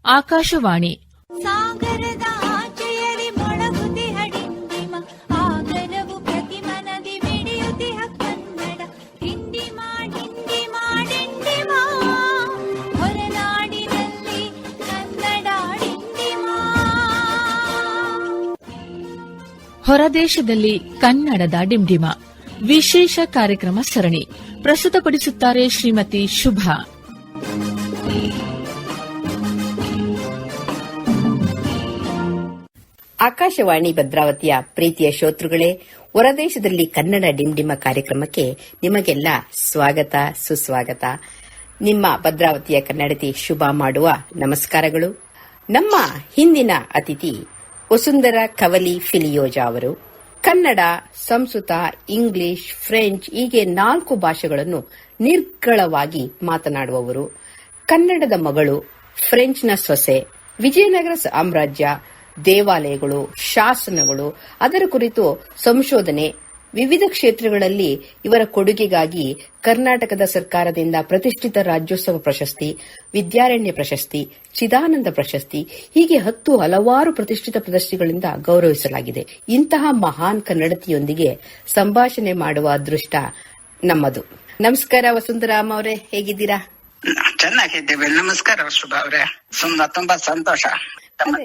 ಆಕಾಶವಾಣಿ. ಸಾಗರದ ಆಚೆಯಲಿ ಮೊಳಗುತಿಹ ಡಿಂಡಿಮ, ಆಗರವು ಪ್ರತಿ ಮನದಿ ಮಿಡಿಯುತಿಹ ಕನ್ನಡ. ಡಿಂಡಿಮ ಡಿಂಡಿಮ ಡಿಂಡಿಮ, ಹೊರನಾಡಿನಲ್ಲಿ ಕನ್ನಡ ಡಿಂಡಿಮ. ಹೊರದೇಶದಲ್ಲಿ ಕನ್ನಡದ ಡಿಂಡಿಮ ವಿಶೇಷ ಕಾರ್ಯಕ್ರಮ ಸರಣಿ ಪ್ರಸ್ತುತಪಡಿಸುತ್ತಾರೆ ಶ್ರೀಮತಿ ಶುಭಾ. ಆಕಾಶವಾಣಿ ಭದ್ರಾವತಿಯ ಪ್ರೀತಿಯ ಶ್ರೋತೃಗಳೇ, ಹೊರದೇಶದಲ್ಲಿ ಕನ್ನಡ ಡಿಂಡಿಮ ಕಾರ್ಯಕ್ರಮಕ್ಕೆ ನಿಮಗೆಲ್ಲ ಸ್ವಾಗತ ಸುಸ್ವಾಗತ. ನಿಮ್ಮ ಭದ್ರಾವತಿಯ ಕನ್ನಡತಿ ಶುಭಾ ಮಾಡುವ ನಮಸ್ಕಾರಗಳು. ನಮ್ಮ ಹಿಂದಿನ ಅತಿಥಿ ವಸುಂಧರಾ ಕವಲಿ ಫಿಲಿಯೋಜಾ ಅವರು ಕನ್ನಡ, ಸಂಸ್ಕೃತ, ಇಂಗ್ಲಿಷ್, ಫ್ರೆಂಚ್ ಹೀಗೆ 4 ಭಾಷೆಗಳನ್ನು ನಿರ್ಗಳವಾಗಿ ಮಾತನಾಡುವವರು. ಕನ್ನಡದ ಮಗಳು, ಫ್ರೆಂಚ್ನ ಸೊಸೆ, ವಿಜಯನಗರ ಸಾಮ್ರಾಜ್ಯ, ದೇವಾಲಯಗಳು, ಶಾಸನಗಳು, ಅದರ ಕುರಿತು ಸಂಶೋಧನೆ, ವಿವಿಧ ಕ್ಷೇತ್ರಗಳಲ್ಲಿ ಇವರ ಕೊಡುಗೆಗಾಗಿ ಕರ್ನಾಟಕದ ಸರ್ಕಾರದಿಂದ ಪ್ರತಿಷ್ಠಿತ ರಾಜ್ಯೋತ್ಸವ ಪ್ರಶಸ್ತಿ, ವಿದ್ಯಾರಣ್ಯ ಪ್ರಶಸ್ತಿ, ಚಿದಾನಂದ ಪ್ರಶಸ್ತಿ ಹೀಗೆ ಹಲವಾರು ಪ್ರತಿಷ್ಠಿತ ಪ್ರಶಸ್ತಿಗಳಿಂದ ಗೌರವಿಸಲಾಗಿದೆ. ಇಂತಹ ಮಹಾನ್ ಕನ್ನಡತಿಯೊಂದಿಗೆ ಸಂಭಾಷಣೆ ಮಾಡುವ ಅದೃಷ್ಟ ನಮ್ಮದು. ನಮಸ್ಕಾರ ವಸುಂಧರಾಮ್ ಅವರೇ, ಹೇಗಿದ್ದೀರಾ? ಚೆನ್ನಾಗಿದ್ದೇವೆ. ನಮಸ್ಕಾರ ಶುಭಾ ಅವರೇ. ತುಂಬಾ ಸಂತೋಷ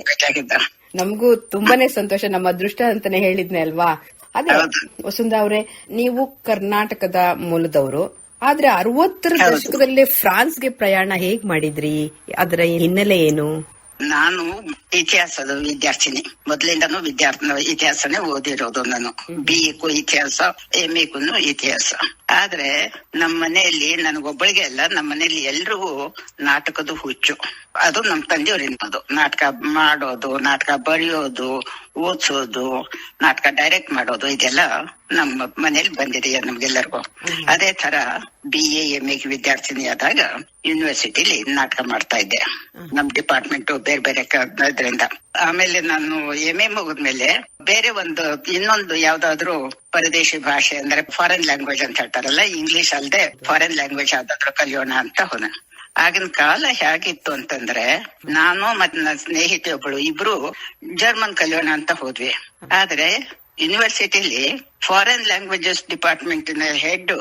ಬೇಕಾಗಿದ್ದ. ನಮಗೂ ತುಂಬಾನೇ ಸಂತೋಷ, ನಮ್ಮ ಅದೃಷ್ಟ ಅಂತಾನೆ ಹೇಳಿದ್ನೆ ಅಲ್ವಾ. ಅದೇ ವಸುಂಧರಾ ಅವರೇ, ನೀವು ಕರ್ನಾಟಕದ ಮೂಲದವರು, ಆದ್ರೆ 60ರ ದಶಕದಲ್ಲಿ ಫ್ರಾನ್ಸ್ಗೆ ಪ್ರಯಾಣ ಹೇಗ್ ಮಾಡಿದ್ರಿ? ಅದರ ಹಿನ್ನೆಲೆ ಏನು? ನಾನು ಇತಿಹಾಸದ ವಿದ್ಯಾರ್ಥಿನಿ, ಮೊದಲಿಂದನೂ ಇತಿಹಾಸನೇ ಓದಿರೋದು. ನಾನು BA ಇತಿಹಾಸ, MA ಇತಿಹಾಸ. ಆದ್ರೆ ನಮ್ಮ ಮನೆಯಲ್ಲಿ ನನಗೊಬ್ಬಳಿಗೆ ಅಲ್ಲ, ನಮ್ಮ ಮನೆಯಲ್ಲಿ ಎಲ್ರಿಗೂ ನಾಟಕದ ಹುಚ್ಚು. ಅದು ನಮ್ ತಂದೆಯವರಿಂದ ನಾಟಕ ಮಾಡೋದು, ನಾಟಕ ಬರೆಯೋದು, ಓದಿಸೋದು, ನಾಟಕ ಡೈರೆಕ್ಟ್ ಮಾಡೋದು, ಇದೆಲ್ಲ ನಮ್ಮ ಮನೇಲಿ ಬಂದಿದೆ ನಮ್ಗೆಲ್ಲರಿಗೂ. ಅದೇ ತರ BA MA ವಿದ್ಯಾರ್ಥಿನಿ ಆದಾಗ ಯೂನಿವರ್ಸಿಟಿಲಿ ನಾಟಕ ಮಾಡ್ತಾ ಇದ್ದೆ. ನಮ್ ಡಿಪಾರ್ಟ್ಮೆಂಟ್ ಬೇರೆ ಬೇರೆ ಇದ್ರಿಂದ. ಆಮೇಲೆ ನಾನು MA ಮುಗಿದ್ಮೇಲೆ ಬೇರೆ ಇನ್ನೊಂದು ಯಾವ್ದಾದ್ರು ಪರದೇಶಿ ಭಾಷೆ ಅಂದ್ರೆ ಫಾರಿನ್ ಲ್ಯಾಂಗ್ವೇಜ್ ಅಂತ ಹೇಳ್ತಾರಲ್ಲ, ಇಂಗ್ಲಿಷ್ ಅಲ್ಲದೆ ಫಾರಿನ್ ಲ್ಯಾಂಗ್ವೇಜ್ ಯಾವ್ದಾದ್ರು ಕಲಿಯೋಣ ಅಂತ ಹೋದ. ಆಗಿನ ಕಾಲ ಹೇಗಿತ್ತು ಅಂತಂದ್ರೆ, ನಾನು ಮತ್ತೆ ನನ್ನ ಸ್ನೇಹಿತೆ ಒಬ್ಬಳು ಇಬ್ರು ಜರ್ಮನ್ ಕಲಿಯೋಣ ಅಂತ ಹೋದ್ವಿ. ಆದ್ರೆ ಯೂನಿವರ್ಸಿಟಿಲಿ foreign languages department head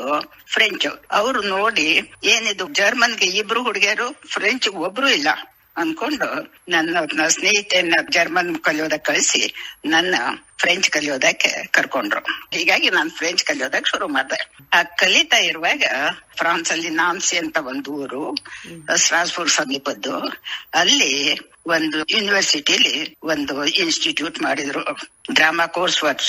French. ಅವರು ನೋಡಿ, ಏನಿದು ಜರ್ಮನ್ಗೆ 2 ಹುಡುಗಿಯರು, ಫ್ರೆಂಚ್ ಒಬ್ರು ಇಲ್ಲ ಅನ್ಕೊಂಡು ನನ್ನ ಸ್ನೇಹಿತೆಯನ್ನ ಜರ್ಮನ್ ಕಲಿಯೋದಕ್ಕೆ ಕಳಿಸಿ ನನ್ನ ಫ್ರೆಂಚ್ ಕಲಿಯೋದಕ್ಕೆ ಕರ್ಕೊಂಡ್ರು. ಹೀಗಾಗಿ ನಾನು ಫ್ರೆಂಚ್ ಕಲಿಯೋದಕ್ಕೆ ಶುರು ಮಾಡಿದೆ. ಆ ಕಲಿತಾ ಇರುವಾಗ ಫ್ರಾನ್ಸ್ ಅಲ್ಲಿ ನಾಮ್ಸಿ ಅಂತ ಒಂದು ಊರು, ಸ್ಟ್ರಾಸ್ಬರ್ಗ್ ಸಮೀಪದ್ದು, ಅಲ್ಲಿ ಒಂದು ಯೂನಿವರ್ಸಿಟಿಲಿ ಒಂದು ಇನ್ಸ್ಟಿಟ್ಯೂಟ್ ಮಾಡಿದ್ರು, drama course for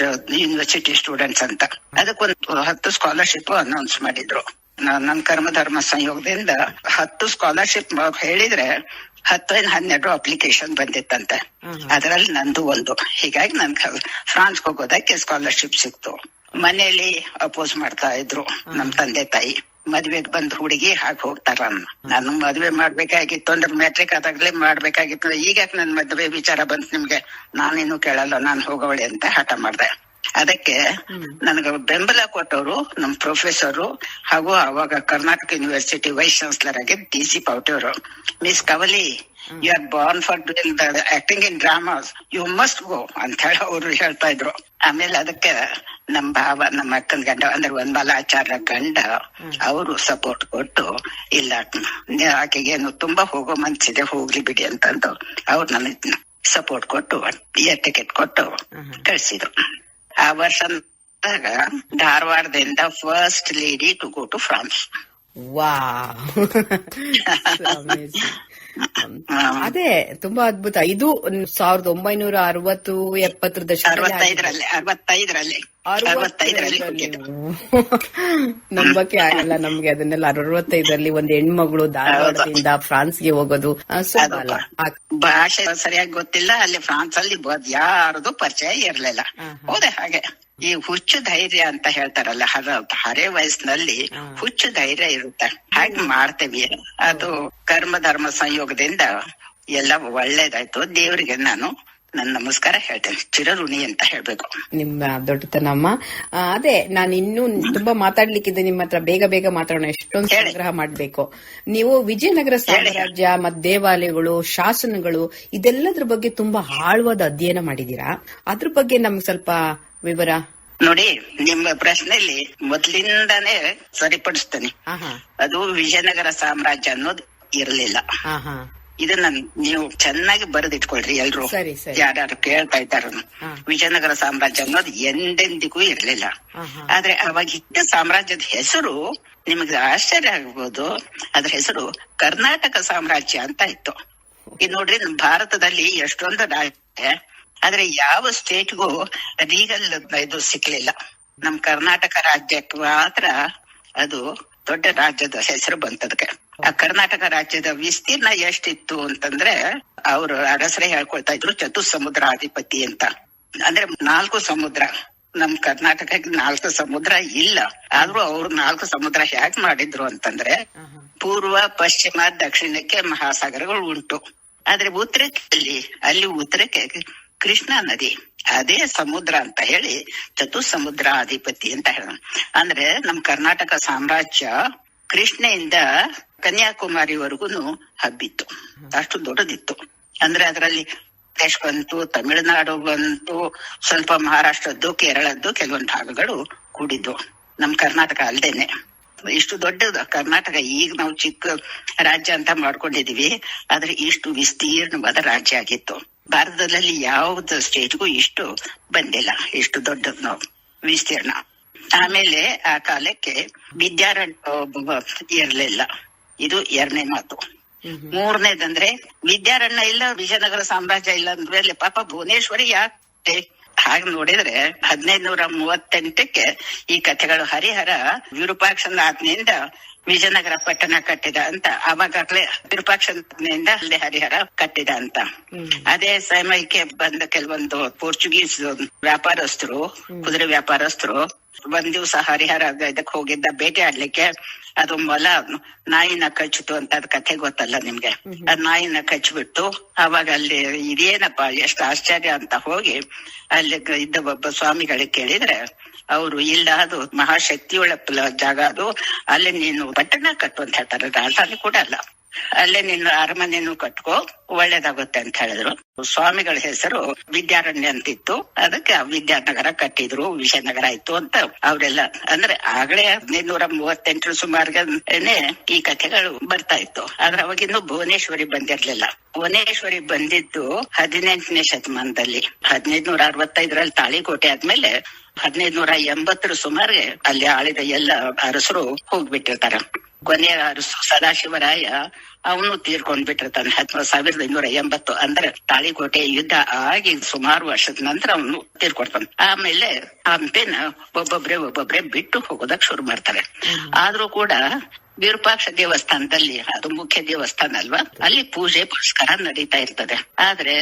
university students ಅಂತ. ಅದಕ್ಕೊಂದು 10 ಸ್ಕಾಲರ್ಶಿಪ್ ಅನೌನ್ಸ್ ಮಾಡಿದ್ರು. ನನ್ನ ಕರ್ಮಧರ್ಮ ಸಂಯೋಗದಿಂದ 10 ಸ್ಕಾಲರ್ಶಿಪ್ ಹೇಳಿದ್ರೆ 10-12 ಅಪ್ಲಿಕೇಶನ್ ಬಂದಿತ್ತಂತೆ. ಅದರಲ್ಲಿ ನಂದು ಒಂದು. ಹೀಗಾಗಿ ನನ್ಗೆ ಫ್ರಾನ್ಸ್ ಹೋಗೋದಕ್ಕೆ ಸ್ಕಾಲರ್ಶಿಪ್ ಸಿಕ್ತು. ಮನೆಯಲ್ಲಿ ಅಪೋಸ್ ಮಾಡ್ತಾ ಇದ್ರು ನಮ್ ತಂದೆ ತಾಯಿ. ಮದ್ವೆಗ್ ಬಂದ್ ಹುಡುಗಿ ಹಾಗೆ ಹೋಗ್ತಾರ. ನಾನು ಮದ್ವೆ ಮಾಡ್ಬೇಕಾಗಿತ್ತು ಅಂದ್ರೆ ಮ್ಯಾಟ್ರಿಕ್ ಆದಾಗ್ಲೇ ಮಾಡ್ಬೇಕಾಗಿತ್ತು. ಈಗ ನನ್ ಮದ್ವೆ ವಿಚಾರ ಬಂತು ನಿಮ್ಗೆ, ನಾನೇನು ಕೇಳಲ್ಲ, ನಾನ್ ಹೋಗೋವಳೆ ಅಂತ ಹಠ ಮಾಡ್ದೆ. ಅದಕ್ಕೆ ನನಗೆ ಬೆಂಬಲ ಕೊಟ್ಟವರು ನಮ್ ಪ್ರೊಫೆಸರು ಹಾಗೂ ಅವಾಗ ಕರ್ನಾಟಕ ಯೂನಿವರ್ಸಿಟಿ ವೈಸ್ ಚಾನ್ಸಲರ್ ಆಗಿ DC ಪಾವಟಿ ಅವರು. Miss Kavali, you are born for doing the acting in dramas, you must go ಅಂತ ಹೇಳಿ ಅವರು ಹೇಳ್ತಾ ಇದ್ರು. ಆಮೇಲೆ ಅದಕ್ಕೆ ನಮ್ ಭಾವ, ನಮ್ಮ ಅಕ್ಕನ ಗಂಡ ಅಂದ್ರೆ ವನ್ಮಾಲಾಚಾರ್ಯ ಗಂಡ, ಅವರು ಸಪೋರ್ಟ್ ಕೊಟ್ಟು, ಇಲ್ಲ ಆಕೆಗೇನು ತುಂಬಾ ಹೋಗೋ ಮನ್ಸಿದೆ, ಹೋಗ್ಲಿ ಬಿಡಿ ಅಂತಂದು ಅವ್ರು ನನಗೆ ಸಪೋರ್ಟ್ ಕೊಟ್ಟು ಏರ್ ಟಿಕೆಟ್ ಕೊಟ್ಟು ಕಳ್ಸಿದ್ರು. ಆ ವರ್ಷ ಧಾರವಾಡದಿಂದ first lady to go to France. ಅದೇ ತುಂಬಾ ಅದ್ಭುತ. ಇದು 1960-70 ದಶಕದಲ್ಲಿ 65ರಲ್ಲಿ ನಂಬಕ್ಕೆ ಆಗಲ್ಲ ನಮ್ಗೆ ಅದನ್ನೆಲ್ಲ. 65ರಲ್ಲಿ ಒಂದು ಹೆಣ್ಮಗಳು ಧಾರವಾಡದಿಂದ ಫ್ರಾನ್ಸ್ಗೆ ಹೋಗೋದು ಭಾಷೆ ಸರಿಯಾಗಿ ಗೊತ್ತಿಲ್ಲ. ಅಲ್ಲಿ ಫ್ರಾನ್ಸ್ ಅಲ್ಲಿ ಯಾರದು ಪರಿಚಯ ಇರ್ಲಿಲ್ಲ. ಹೋದೆ ಹಾಗೆ. ಈ ಹುಚ್ಚು ಧೈರ್ಯ ಅಂತ ಹೇಳ್ತಾರಲ್ಲ, ಹರೇ ವಯಸ್ಸಿನಲ್ಲಿ ಹುಚ್ಚು ಧೈರ್ಯ ಇರುತ್ತೆ, ಹಾಗೆ ಮಾಡ್ತೇವಿ. ಅದು ಕರ್ಮ ಧರ್ಮ ಸಂಯೋಗದಿಂದ ಎಲ್ಲ ಒಳ್ಳೇದಾಯ್ತು. ದೇವರಿಗೆ ನಾನು ನನ್ನ ನಮಸ್ಕಾರ ಹೇಳ್ತೇನೆ. ಚಿರಋಣಿ ಅಂತ ಹೇಳ್ಬೇಕು. ನಿಮ್ಮ ದೊಡ್ಡತನಮ್ಮ. ಅದೇ ನಾನು ಇನ್ನೂ ತುಂಬಾ ಮಾತಾಡ್ಲಿಕ್ಕಿದೆ ನಿಮ್ಮ ಹತ್ರ. ಬೇಗ ಬೇಗ ಮಾತಾಡೋಣ, ಎಷ್ಟೊಂದು ಸಂಗ್ರಹ ಮಾಡ್ಬೇಕು. ನೀವು ವಿಜಯನಗರ ಸಾಮ್ರಾಜ್ಯ ಮತ್ ದೇವಾಲಯಗಳು, ಶಾಸನಗಳು ಇದೆಲ್ಲದ್ರ ಬಗ್ಗೆ ತುಂಬಾ ಆಳವಾದ ಅಧ್ಯಯನ ಮಾಡಿದೀರಾ. ಅದ್ರ ಬಗ್ಗೆ ನಮ್ಗೆ ಸ್ವಲ್ಪ ವಿವರ ನೋಡಿ. ನಿಮ್ಮ ಪ್ರಶ್ನೆಯಲ್ಲಿ ಮೊದ್ಲಿಂದಾನೇ ಸರಿಪಡಿಸ್ತೇನೆ. ಅದು ವಿಜಯನಗರ ಸಾಮ್ರಾಜ್ಯ ಅನ್ನೋದು ಇರಲಿಲ್ಲ. ಇದನ್ನ ನೀವು ಚೆನ್ನಾಗಿ ಬರೆದಿಟ್ಕೊಳ್ರಿ ಎಲ್ರು, ಯಾರು ಕೇಳ್ತಾ ಇದ್ದಾರ. ವಿಜಯನಗರ ಸಾಮ್ರಾಜ್ಯ ಅನ್ನೋದು ಎಂದೆಂದಿಗೂ ಇರಲಿಲ್ಲ. ಆದ್ರೆ ಅವಾಗ ಇದ್ದ ಸಾಮ್ರಾಜ್ಯದ ಹೆಸರು ನಿಮಗೆ ಆಶ್ಚರ್ಯ ಆಗ್ಬೋದು. ಅದ್ರ ಹೆಸರು ಕರ್ನಾಟಕ ಸಾಮ್ರಾಜ್ಯ ಅಂತ ಇತ್ತು. ಈಗ ನೋಡ್ರಿ, ನಮ್ ಭಾರತದಲ್ಲಿ ಎಷ್ಟೊಂದು ರಾಜ್ಯ, ಆದ್ರೆ ಯಾವ ಸ್ಟೇಟ್ಗೂ ಲೀಗಲ್ ಇದು ಸಿಕ್ಲಿಲ್ಲ. ನಮ್ ಕರ್ನಾಟಕ ರಾಜ್ಯಕ್ಕೆ ಮಾತ್ರ ಅದು ದೊಡ್ಡ ರಾಜ್ಯದ ಹೆಸರು ಬಂತದಕ್ಕೆ. ಆ ಕರ್ನಾಟಕ ರಾಜ್ಯದ ವಿಸ್ತೀರ್ಣ ಎಷ್ಟಿತ್ತು ಅಂತಂದ್ರೆ, ಅವರು ಅರಸರೇ ಹೇಳ್ಕೊಳ್ತಾ ಇದ್ರು ಚತುಸ್ಸಮುದ್ರಾಧಿಪತಿ ಅಂತ. ಅಂದ್ರೆ 4 ಸಮುದ್ರ. ನಮ್ ಕರ್ನಾಟಕಕ್ಕೆ 4 ಸಮುದ್ರ ಇಲ್ಲ. ಆದ್ರೂ ಅವ್ರು 4 ಸಮುದ್ರ ಹ್ಯಾಕ್ ಮಾಡಿದ್ರು ಅಂತಂದ್ರೆ, ಪೂರ್ವ, ಪಶ್ಚಿಮ, ದಕ್ಷಿಣಕ್ಕೆ ಮಹಾಸಾಗರಗಳು ಉಂಟು. ಆದ್ರೆ ಉತ್ತರಕ್ಕೆ ಅಲ್ಲಿ ಉತ್ತರಕ್ಕೆ ಕೃಷ್ಣಾ ನದಿ, ಅದೇ ಸಮುದ್ರ ಅಂತ ಹೇಳಿ ಚತುಸ್ಸಮುದ್ರಾಧಿಪತಿ ಅಂತ ಹೇಳ. ಅಂದ್ರೆ ನಮ್ ಕರ್ನಾಟಕ ಸಾಮ್ರಾಜ್ಯ ಕೃಷ್ಣೆಯಿಂದ ಕನ್ಯಾಕುಮಾರಿವರೆಗೂ ಹಬ್ಬಿತ್ತು. ಅಷ್ಟು ದೊಡ್ಡದಿತ್ತು. ಅಂದ್ರೆ ಅದರಲ್ಲಿ ದೇಶ ಬಂತು, ತಮಿಳುನಾಡು ಬಂತು, ಸ್ವಲ್ಪ ಮಹಾರಾಷ್ಟ್ರದ್ದು, ಕೇರಳದ್ದು ಕೆಲವೊಂದು ಭಾಗಗಳು ಕೂಡಿದ್ದು. ನಮ್ ಕರ್ನಾಟಕ ಅಲ್ದೇನೆ ಇಷ್ಟು ದೊಡ್ಡದು ಕರ್ನಾಟಕ. ಈಗ ನಾವು ಚಿಕ್ಕ ರಾಜ್ಯ ಅಂತ ಮಾಡ್ಕೊಂಡಿದೀವಿ, ಆದ್ರೆ ಇಷ್ಟು ವಿಸ್ತೀರ್ಣವಾದ ರಾಜ್ಯ ಆಗಿತ್ತು. ಭಾರತದಲ್ಲಿ ಯಾವ್ದು ಸ್ಟೇಟ್ಗೂ ಇಷ್ಟು ಬಂದಿಲ್ಲ, ಇಷ್ಟು ದೊಡ್ಡದು ನಾವು ವಿಸ್ತೀರ್ಣ. ಆಮೇಲೆ ಆ ಕಾಲಕ್ಕೆ ವಿದ್ಯಾರಣ್ಯ ಇರ್ಲಿಲ್ಲ. ಇದು 2ನೇ ಮಾತು. 3ನೇದಂದ್ರೆ ವಿದ್ಯಾರಣ್ಯ ಇಲ್ಲ, ವಿಜಯನಗರ ಸಾಮ್ರಾಜ್ಯ ಇಲ್ಲ ಅಂದ್ಮೇಲೆ ಪಾಪ ಭುವನೇಶ್ವರಿ ಯಾಕೆ? ಹಾಗೆ ನೋಡಿದ್ರೆ 1538ಕ್ಕೆ ಈ ಕಥೆಗಳು ಹರಿಹರ ವಿರೂಪಾಕ್ಷನ ಆಜ್ಞೆಯಿಂದ ವಿಜಯನಗರ ಪಟ್ಟಣ ಕಟ್ಟಿದ ಅಂತ. ಅವಾಗಲೇ ವಿರೂಪಾಕ್ಷನಿಂದ ಅಲ್ಲಿ ಹರಿಹರ ಕಟ್ಟಿದ ಅಂತ. ಅದೇ ಸಮಯಕ್ಕೆ ಬಂದ ಕೆಲವೊಂದು ಪೋರ್ಚುಗೀಸ್ ವ್ಯಾಪಾರಸ್ಥರು, ಕುದುರೆ ವ್ಯಾಪಾರಸ್ಥರು ಒಂದ್ ದಿವ್ಸ ಹರಿಹರ ಇದಕ್ಕೆ ಹೋಗಿದ್ದ ಭೇಟಿ ಆಡ್ಲಿಕ್ಕೆ. ಅದು ಮೊಲ ನಾಯಿನ ಕಚ್ಚಿತು ಅಂತ ಅದ್ ಕಥೆ ಗೊತ್ತಲ್ಲ ನಿಮ್ಗೆ. ಅದ್ ನಾಯಿನ ಕಚ್ಚಿಬಿಟ್ಟು ಅವಾಗ ಅಲ್ಲಿ ಇದೇನಪ್ಪ ಎಷ್ಟು ಆಶ್ಚರ್ಯ ಅಂತ ಹೋಗಿ ಅಲ್ಲಿ ಇದ್ದ ಒಬ್ಬ ಸ್ವಾಮಿಗಳಿಗೆ ಕೇಳಿದ್ರೆ, ಅವರು ಇಲ್ಲ, ಅದು ಮಹಾಶಕ್ತಿಯುಳ್ಳ ಜಾಗ, ಅದು ಅಲ್ಲೇ ನೀನು ಪಟ್ಟಣ ಕಟ್ಟು ಅಂತ ಹೇಳ್ತಾರೆ. ರಾಜಧಾನಿ ಕೂಡ ಅಲ್ಲ, ಅಲ್ಲೇ ನಿನ್ನ ಅರಮನೆಯನ್ನು ಕಟ್ಕೋ, ಒಳ್ಳೇದಾಗುತ್ತೆ ಅಂತ ಹೇಳಿದ್ರು. ಸ್ವಾಮಿಗಳ ಹೆಸರು ವಿದ್ಯಾರಣ್ಯ ಅಂತಿತ್ತು. ಅದಕ್ಕೆ ವಿದ್ಯಾನಗರ ಕಟ್ಟಿದ್ರು, ವಿಜಯನಗರ ಆಯ್ತು ಅಂತ ಅವರೆಲ್ಲ. ಅಂದ್ರೆ ಆಗಲೇ 1538 ಸುಮಾರಿಗೆ ಈ ಕಥೆಗಳು ಬರ್ತಾ ಇತ್ತು. ಆದ್ರೆ ಅವಾಗಿನ್ನೂ ಭುವನೇಶ್ವರಿ ಬಂದಿರ್ಲಿಲ್ಲ. ಭುವನೇಶ್ವರಿ ಬಂದಿದ್ದು 18ನೇ ಶತಮಾನದಲ್ಲಿ. 1565ರಲ್ಲಿ ತಾಳಿಕೋಟೆ ಆದ್ಮೇಲೆ 1580 ಸುಮಾರಿಗೆ ಅಲ್ಲಿ ಆಳಿದ ಎಲ್ಲ ಅರಸರು ಹೋಗ್ಬಿಟ್ಟಿರ್ತಾರ. ಕೊನೆಯ ಅರಸು ಸದಾಶಿವರಾಯ ಅವನು ತೀರ್ಕೊಂಡ್ ಬಿಟ್ಟಿರ್ತಾನೆ 1580. ಅಂದ್ರೆ ತಾಳಿಕೋಟೆ ಯುದ್ಧ ಆಗಿ ಸುಮಾರು ವರ್ಷದ ನಂತರ ಅವನು ತೀರ್ಕೊಡ್ತಾನೆ. ಆಮೇಲೆ ಹಂಪಿನ ಒಬ್ಬೊಬ್ರೆ ಬಿಟ್ಟು ಹೋಗೋದಕ್ ಶುರು ಮಾಡ್ತಾರೆ. ಆದ್ರೂ ಕೂಡ ವಿರೂಪಾಕ್ಷ ದೇವಸ್ಥಾನದಲ್ಲಿ, ಅದು ಮುಖ್ಯ ದೇವಸ್ಥಾನ ಅಲ್ವಾ, ಅಲ್ಲಿ ಪೂಜೆ ಪುರಸ್ಕಾರ ನಡೀತಾ ಇರ್ತದೆ. ಆದ್ರೆ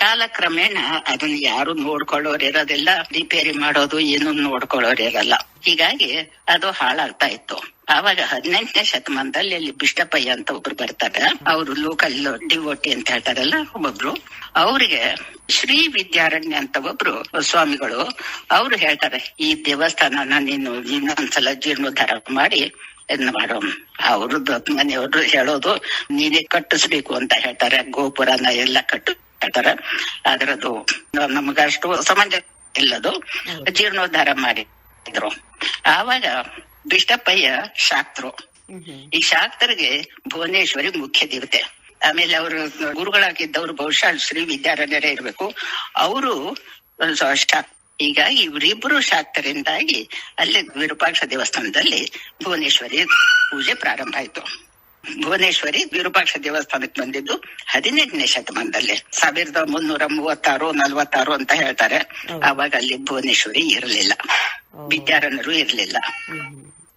ಕಾಲಕ್ರಮೇಣ ಅದನ್ನ ಯಾರು ನೋಡ್ಕೊಳ್ಳೋರಿರೋದಿಲ್ಲ, ರಿಪೇರಿ ಮಾಡೋದು ಏನು ನೋಡ್ಕೊಳ್ಳೋರಿರಲ್ಲ. ಹೀಗಾಗಿ ಅದು ಹಾಳಾಗ್ತಾ ಇತ್ತು. ಆವಾಗ 18ನೇ ಶತಮಾನದಲ್ಲಿ ಅಲ್ಲಿ ಬಿಷ್ಟಪಯ್ಯ ಅಂತ ಒಬ್ರು ಬರ್ತಾರೆ. ಅವರು ಲೋಕಲ್ ಡಿವೋಟಿ ಅಂತ ಹೇಳ್ತಾರಲ್ಲ ಒಬ್ಬೊಬ್ರು. ಅವ್ರಿಗೆ ಶ್ರೀ ವಿದ್ಯಾರಣ್ಯ ಅಂತ ಒಬ್ರು ಸ್ವಾಮಿಗಳು ಅವ್ರು ಹೇಳ್ತಾರೆ, ಈ ದೇವಸ್ಥಾನನ ನೀನು ಇನ್ನೊಂದ್ಸಲ ಜೀರ್ಣೋದ್ಧಾರ ಮಾಡಿ ಇದನ್ನ ಮಾಡೋ. ಅವ್ರದ್ದು ಮನೆಯವರು ಹೇಳೋದು ನೀನೇ ಕಟ್ಟಿಸ್ಬೇಕು ಅಂತ ಹೇಳ್ತಾರೆ. ಗೋಪುರನ ಎಲ್ಲ ಹೇಳ್ತಾರೆ. ಅದರದ್ದು ನಮಗಷ್ಟು ಸಮಂಜಸ ಇಲ್ಲದು. ಜೀರ್ಣೋದ್ಧಾರ ಮಾಡಿದ್ರು. ಆವಾಗ ಬಿಷ್ಟಪ್ಪಯ್ಯ ಶಾಕ್ತರು. ಈ ಶಾಕ್ತರಿಗೆ ಭುವನೇಶ್ವರಿ ಮುಖ್ಯ ದೇವತೆ. ಆಮೇಲೆ ಅವರು ಗುರುಗಳಾಗಿದ್ದವ್ರು ಬಹುಶಃ ಶ್ರೀ ವಿದ್ಯಾರಣ್ಯರೇ ಇರ್ಬೇಕು. ಅವರು ಹೀಗಾಗಿ ಇವರಿಬ್ರು ಶಾಕ್ತರಿಂದಾಗಿ ಅಲ್ಲಿ ವಿರೂಪಾಕ್ಷ ದೇವಸ್ಥಾನದಲ್ಲಿ ಭುವನೇಶ್ವರಿ ಪೂಜೆ ಪ್ರಾರಂಭ ಆಯ್ತು. ಭುವನೇಶ್ವರಿ ವಿರೂಪಾಕ್ಷ ದೇವಸ್ಥಾನಕ್ಕೆ ಬಂದಿದ್ದು 18ನೇ ಶತಮಾನದಲ್ಲಿ. 1336-46 ಅಂತ ಹೇಳ್ತಾರೆ. ಆವಾಗ ಅಲ್ಲಿ ಭುವನೇಶ್ವರಿ ಇರಲಿಲ್ಲ, ವಿದ್ಯಾರಣ್ಯರು ಇರಲಿಲ್ಲ.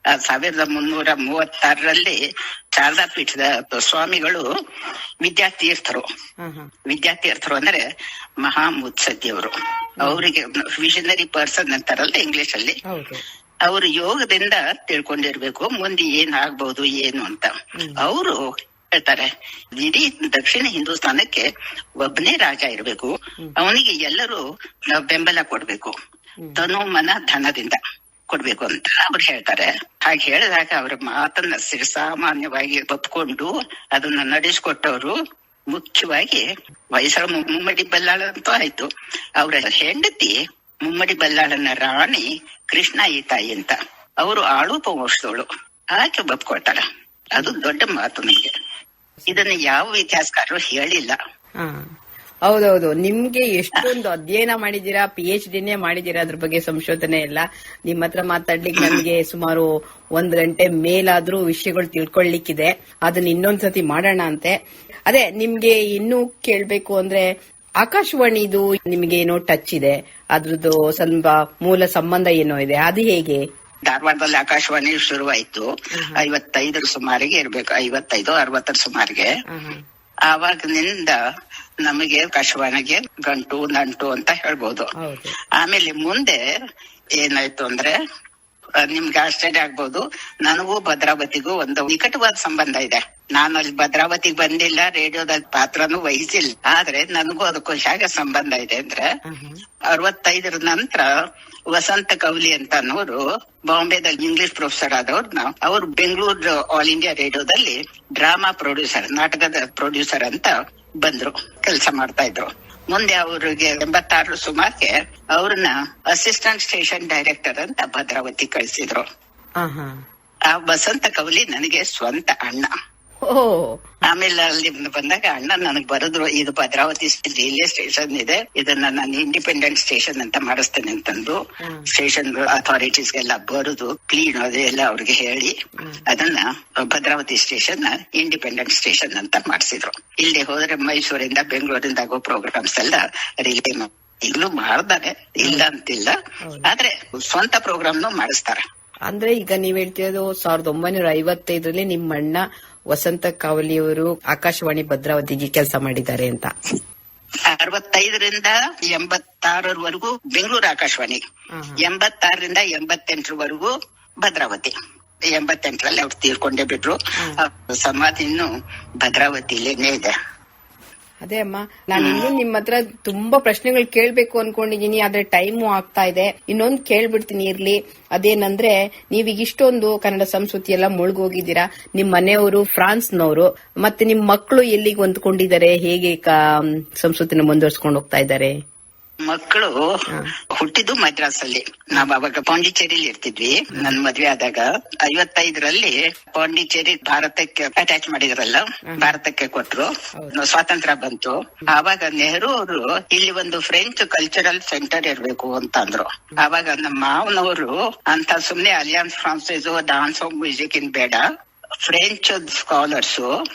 1336ರಲ್ಲಿ ಶಾರದಾ ಪೀಠದ ಸ್ವಾಮಿಗಳು ವಿದ್ಯಾತೀರ್ಥರು ಅಂದ್ರೆ ಮಹಾ ಮುತ್ಸದ್ದಿಯವರು. ಅವರಿಗೆ ವಿಷನರಿ ಪರ್ಸನ್ ಅಂತಾರಲ್ಲ ಇಂಗ್ಲಿಷ್ ಅಲ್ಲಿ. ಅವರು ಯೋಗದಿಂದ ತಿಳ್ಕೊಂಡಿರ್ಬೇಕು ಮುಂದೆ ಏನ್ ಆಗ್ಬಹುದು ಏನು ಅಂತ. ಅವರು ಹೇಳ್ತಾರೆ. ಇಡೀ ದಕ್ಷಿಣ ಹಿಂದೂಸ್ತಾನಕ್ಕೆ ಒಬ್ಬನೇ ರಾಜ ಇರಬೇಕು, ಅವನಿಗೆ ಎಲ್ಲರೂ ಬೆಂಬಲ ಕೊಡ್ಬೇಕು, ತನು ಮನ ಧನದಿಂದ ಕೊಡ್ಬೇಕು ಅಂತ ಅವ್ರು ಹೇಳ್ತಾರೆ. ಹಾಗೆ ಹೇಳಿದಾಗ ಅವ್ರ ಮಾತನ್ನ ಸಾಮಾನ್ಯವಾಗಿ ಒಪ್ಕೊಂಡು ಅದನ್ನ ನಡೆಸ್ಕೊಟ್ಟವರು ಮುಖ್ಯವಾಗಿ ಹೊಯ್ಸಳ ಮುಮ್ಮಡಿ ಬಲ್ಲಾಳ ಅಂತೂ ಆಯ್ತು. ಅವರ ಹೆಂಡತಿ ಮುಮ್ಮಡಿ ಬಲ್ಲಾಳನ ರಾಣಿ ಕೃಷ್ಣಾಯಿ ತಾಯಿ ಅಂತ, ಅವರು ಆಳೂಪ ವಂಶದವಳು. ಆಕೆ ಒಪ್ಕೊಳ್ತಾರ. ಅದು ದೊಡ್ಡ ಮಾತು ನಮ್ಗೆ. ಇದನ್ನ ಯಾವ ಇತಿಹಾಸಕಾರರು ಹೇಳಿಲ್ಲ. ಹೌದೌದು, ನಿಮ್ಗೆ ಎಷ್ಟೊಂದು ಅಧ್ಯಯನ ಮಾಡಿದೀರಾ, PhD ಮಾಡಿದೀರಾ ಅದ್ರ ಬಗ್ಗೆ ಸಂಶೋಧನೆ ಎಲ್ಲ. ನಿಮ್ ಹತ್ರ ಮಾತಾಡ್ಲಿಕ್ಕೆ ನಮ್ಗೆ ಸುಮಾರು 1 ಗಂಟೆ ಮೇಲಾದ್ರೂ ವಿಷಯಗಳು ತಿಳ್ಕೊಳ್ಳಿಕ್ಕಿದೆ. ಅದನ್ನ ಇನ್ನೊಂದ್ಸತಿ ಮಾಡೋಣ ಅಂತೆ. ಅದೇ ನಿಮ್ಗೆ ಇನ್ನೂ ಕೇಳ್ಬೇಕು ಅಂದ್ರೆ, ಆಕಾಶವಾಣಿದು ನಿಮ್ಗೆ ಏನೋ ಟಚ್ ಇದೆ, ಅದ್ರದ್ದು ಸ್ವಲ್ಪ ಮೂಲ ಸಂಬಂಧ ಏನೋ ಇದೆ, ಅದು ಹೇಗೆ? ಧಾರವಾಡದಲ್ಲಿ ಆಕಾಶವಾಣಿ ಶುರುವಾಯ್ತು 55 ಸುಮಾರಿಗೆ ಇರ್ಬೇಕು, 55-60 ಸುಮಾರಿಗೆ. ಆವಾಗಿನಿಂದ ನಮಗೆ ಆಕಾಶವಾಣಿಗೆ ಗಂಟು ನಂಟು ಅಂತ ಹೇಳ್ಬೋದು. ಆಮೇಲೆ ಮುಂದೆ ಏನಾಯ್ತು ಅಂದ್ರೆ, ನಿಮ್ಗೆ ಆಶ್ಚರ್ಯ ಆಗ್ಬೋದು, ನನಗೂ ಭದ್ರಾವತಿಗೂ ಒಂದು ನಿಕಟವಾದ ಸಂಬಂಧ ಇದೆ. ನಾನು ಅಲ್ಲಿ ಭದ್ರಾವತಿಗೆ ಬಂದಿಲ್ಲ, ರೇಡಿಯೋದ ಪಾತ್ರನೂ ವಹಿಸಿಲ್ಲ, ಆದ್ರೆ ನನಗೂ ಅದಕ್ಕೂ ಹೇಗೆ ಸಂಬಂಧ ಇದೆ ಅಂದ್ರೆ, 65 ನಂತರ ವಸಂತ ಕೌಲಿ ಅಂತ ಅನ್ನೋರು ಬಾಂಬೆದಲ್ಲಿ ಇಂಗ್ಲಿಷ್ ಪ್ರೊಫೆಸರ್ ಆದವ್ರನ್ನ, ಅವರು ಬೆಂಗಳೂರು ಆಲ್ ಇಂಡಿಯಾ ರೇಡಿಯೋದಲ್ಲಿ ಡ್ರಾಮಾ ಪ್ರೊಡ್ಯೂಸರ್, ನಾಟಕದ ಪ್ರೊಡ್ಯೂಸರ್ ಅಂತ ಬಂದ್ರು, ಕೆಲಸ ಮಾಡ್ತಾ ಇದ್ರು. ಮುಂದೆ ಅವ್ರಿಗೆ 86 ಸುಮಾರಿಗೆ ಅವ್ರನ್ನ ಅಸಿಸ್ಟೆಂಟ್ ಸ್ಟೇಷನ್ ಡೈರೆಕ್ಟರ್ ಅಂತ ಭದ್ರಾವತಿ ಕಳಿಸಿದ್ರು. ಆ ವಸಂತ ಕೌಲಿ ನನಗೆ ಸ್ವಂತ ಅಣ್ಣ. ಆಮೇಲೆ ಅಲ್ಲಿ ಬಂದಾಗ ಅಣ್ಣ ನನಗ್ ಬರೆದ್ರು, ಇದು ಭದ್ರಾವತಿ ರೈಲ್ವೆ ಸ್ಟೇಷನ್ ಇದೆ, ಇದನ್ನ ನಾನು ಇಂಡಿಪೆಂಡೆಂಟ್ ಸ್ಟೇಷನ್ ಅಂತ ಮಾಡಿಸ್ತೇನೆ ಅಂತಂದು ಸ್ಟೇಷನ್ ಅಥಾರಿಟೀಸ್ಗೆಲ್ಲ ಬರೆದು ಕ್ಲೀನ್ ಅದೆಲ್ಲ ಅವ್ರಿಗೆ ಹೇಳಿ ಅದನ್ನ ಭದ್ರಾವತಿ ಸ್ಟೇಷನ್ ಇಂಡಿಪೆಂಡೆಂಟ್ ಸ್ಟೇಷನ್ ಅಂತ ಮಾಡಿಸಿದ್ರು. ಇಲ್ಲಿ ಹೋದ್ರೆ ಮೈಸೂರಿಂದ ಬೆಂಗಳೂರಿಂದ ಆಗೋ ಪ್ರೋಗ್ರಾಮ್ಸ್ ಎಲ್ಲ ರೈಲ್ವೆ ಈಗಲೂ ಮಾಡ್ತಾರೆ, ಇಲ್ಲ ಅಂತಿಲ್ಲ, ಆದ್ರೆ ಸ್ವಂತ ಪ್ರೋಗ್ರಾಮ್ನು ಮಾಡಿಸ್ತಾರೆ. ಅಂದ್ರೆ ಈಗ ನೀವ್ ಹೇಳ್ತಿರೋದು 1955ರಲ್ಲಿ ನಿಮ್ಮ ಅಣ್ಣ ವಸಂತ ಕಾವಲಿಯವರು ಆಕಾಶವಾಣಿ ಭದ್ರಾವತಿಗೆ ಕೆಲಸ ಮಾಡಿದ್ದಾರೆ ಅಂತ. 65ರಿಂದ 86ರವರೆಗೂ ಬೆಂಗಳೂರು ಆಕಾಶವಾಣಿ, 86ರಿಂದ 88ರವರೆಗೂ ಭದ್ರಾವತಿ. 88ರಲ್ಲಿ ಅವ್ರು ತೀರ್ಕೊಂಡೇ ಬಿಟ್ರು. ಸಮಾಧಿ ಇನ್ನು ಭದ್ರಾವತಿಲೇನೇ ಇದೆ. ಅದೇ ಅಮ್ಮ, ನಾನು ಇನ್ನೂ ನಿಮ್ಮ ಹತ್ರ ತುಂಬಾ ಪ್ರಶ್ನೆಗಳು ಕೇಳ್ಬೇಕು ಅನ್ಕೊಂಡಿದೀನಿ, ಆದ್ರೆ ಟೈಮು ಆಗ್ತಾ ಇದೆ. ಇನ್ನೊಂದು ಕೇಳ್ಬಿಡ್ತೀನಿ ಇರ್ಲಿ. ಅದೇನಂದ್ರೆ, ನೀವೀಗ ಇಷ್ಟೊಂದು ಕನ್ನಡ ಸಂಸ್ಕೃತಿ ಎಲ್ಲ ಮುಳುಗೋಗಿದ್ದೀರಾ, ನಿಮ್ ಮನೆಯವರು ಫ್ರಾನ್ಸ್ನವರು, ಮತ್ತೆ ನಿಮ್ ಮಕ್ಕಳು ಎಲ್ಲಿಗೆ ಹೊಂದ್ಕೊಂಡಿದ್ದಾರೆ, ಹೇಗೆ ಸಂಸ್ಕೃತಿನ ಮುಂದುವರ್ಸ್ಕೊಂಡು ಹೋಗ್ತಾ ಇದ್ದಾರೆ? ಮಕ್ಕಳು ಹುಟ್ಟಿದ್ದು ಮದ್ರಾಸಲ್ಲಿ. ನಾವ್ ಅವಾಗ ಪಾಂಡಿಚೇರಿಲಿ ಇರ್ತಿದ್ವಿ. ನನ್ ಮದ್ವೆ ಆದಾಗ 55ರಲ್ಲಿ ಪಾಂಡಿಚೇರಿ ಭಾರತಕ್ಕೆ ಅಟ್ಯಾಚ್ ಮಾಡಿದ್ರಲ್ಲ, ಭಾರತಕ್ಕೆ ಕೊಟ್ರು. ಸ್ವಾತಂತ್ರ್ಯ ಬಂತು. ಆವಾಗ ನೆಹರು ಅವರು ಇಲ್ಲಿ ಒಂದು ಫ್ರೆಂಚ್ ಕಲ್ಚರಲ್ ಸೆಂಟರ್ ಇರ್ಬೇಕು ಅಂತ ಅಂದ್ರು. ಆವಾಗ ನಮ್ಮ ಮಾವನವರು ಅಂತ ಸುಮ್ನೆ Alliance Francaise dance of music in ಬೇಡ, ಫ್ರೆಂಚ್ ಸ್ಕಾಲರ್ಸ್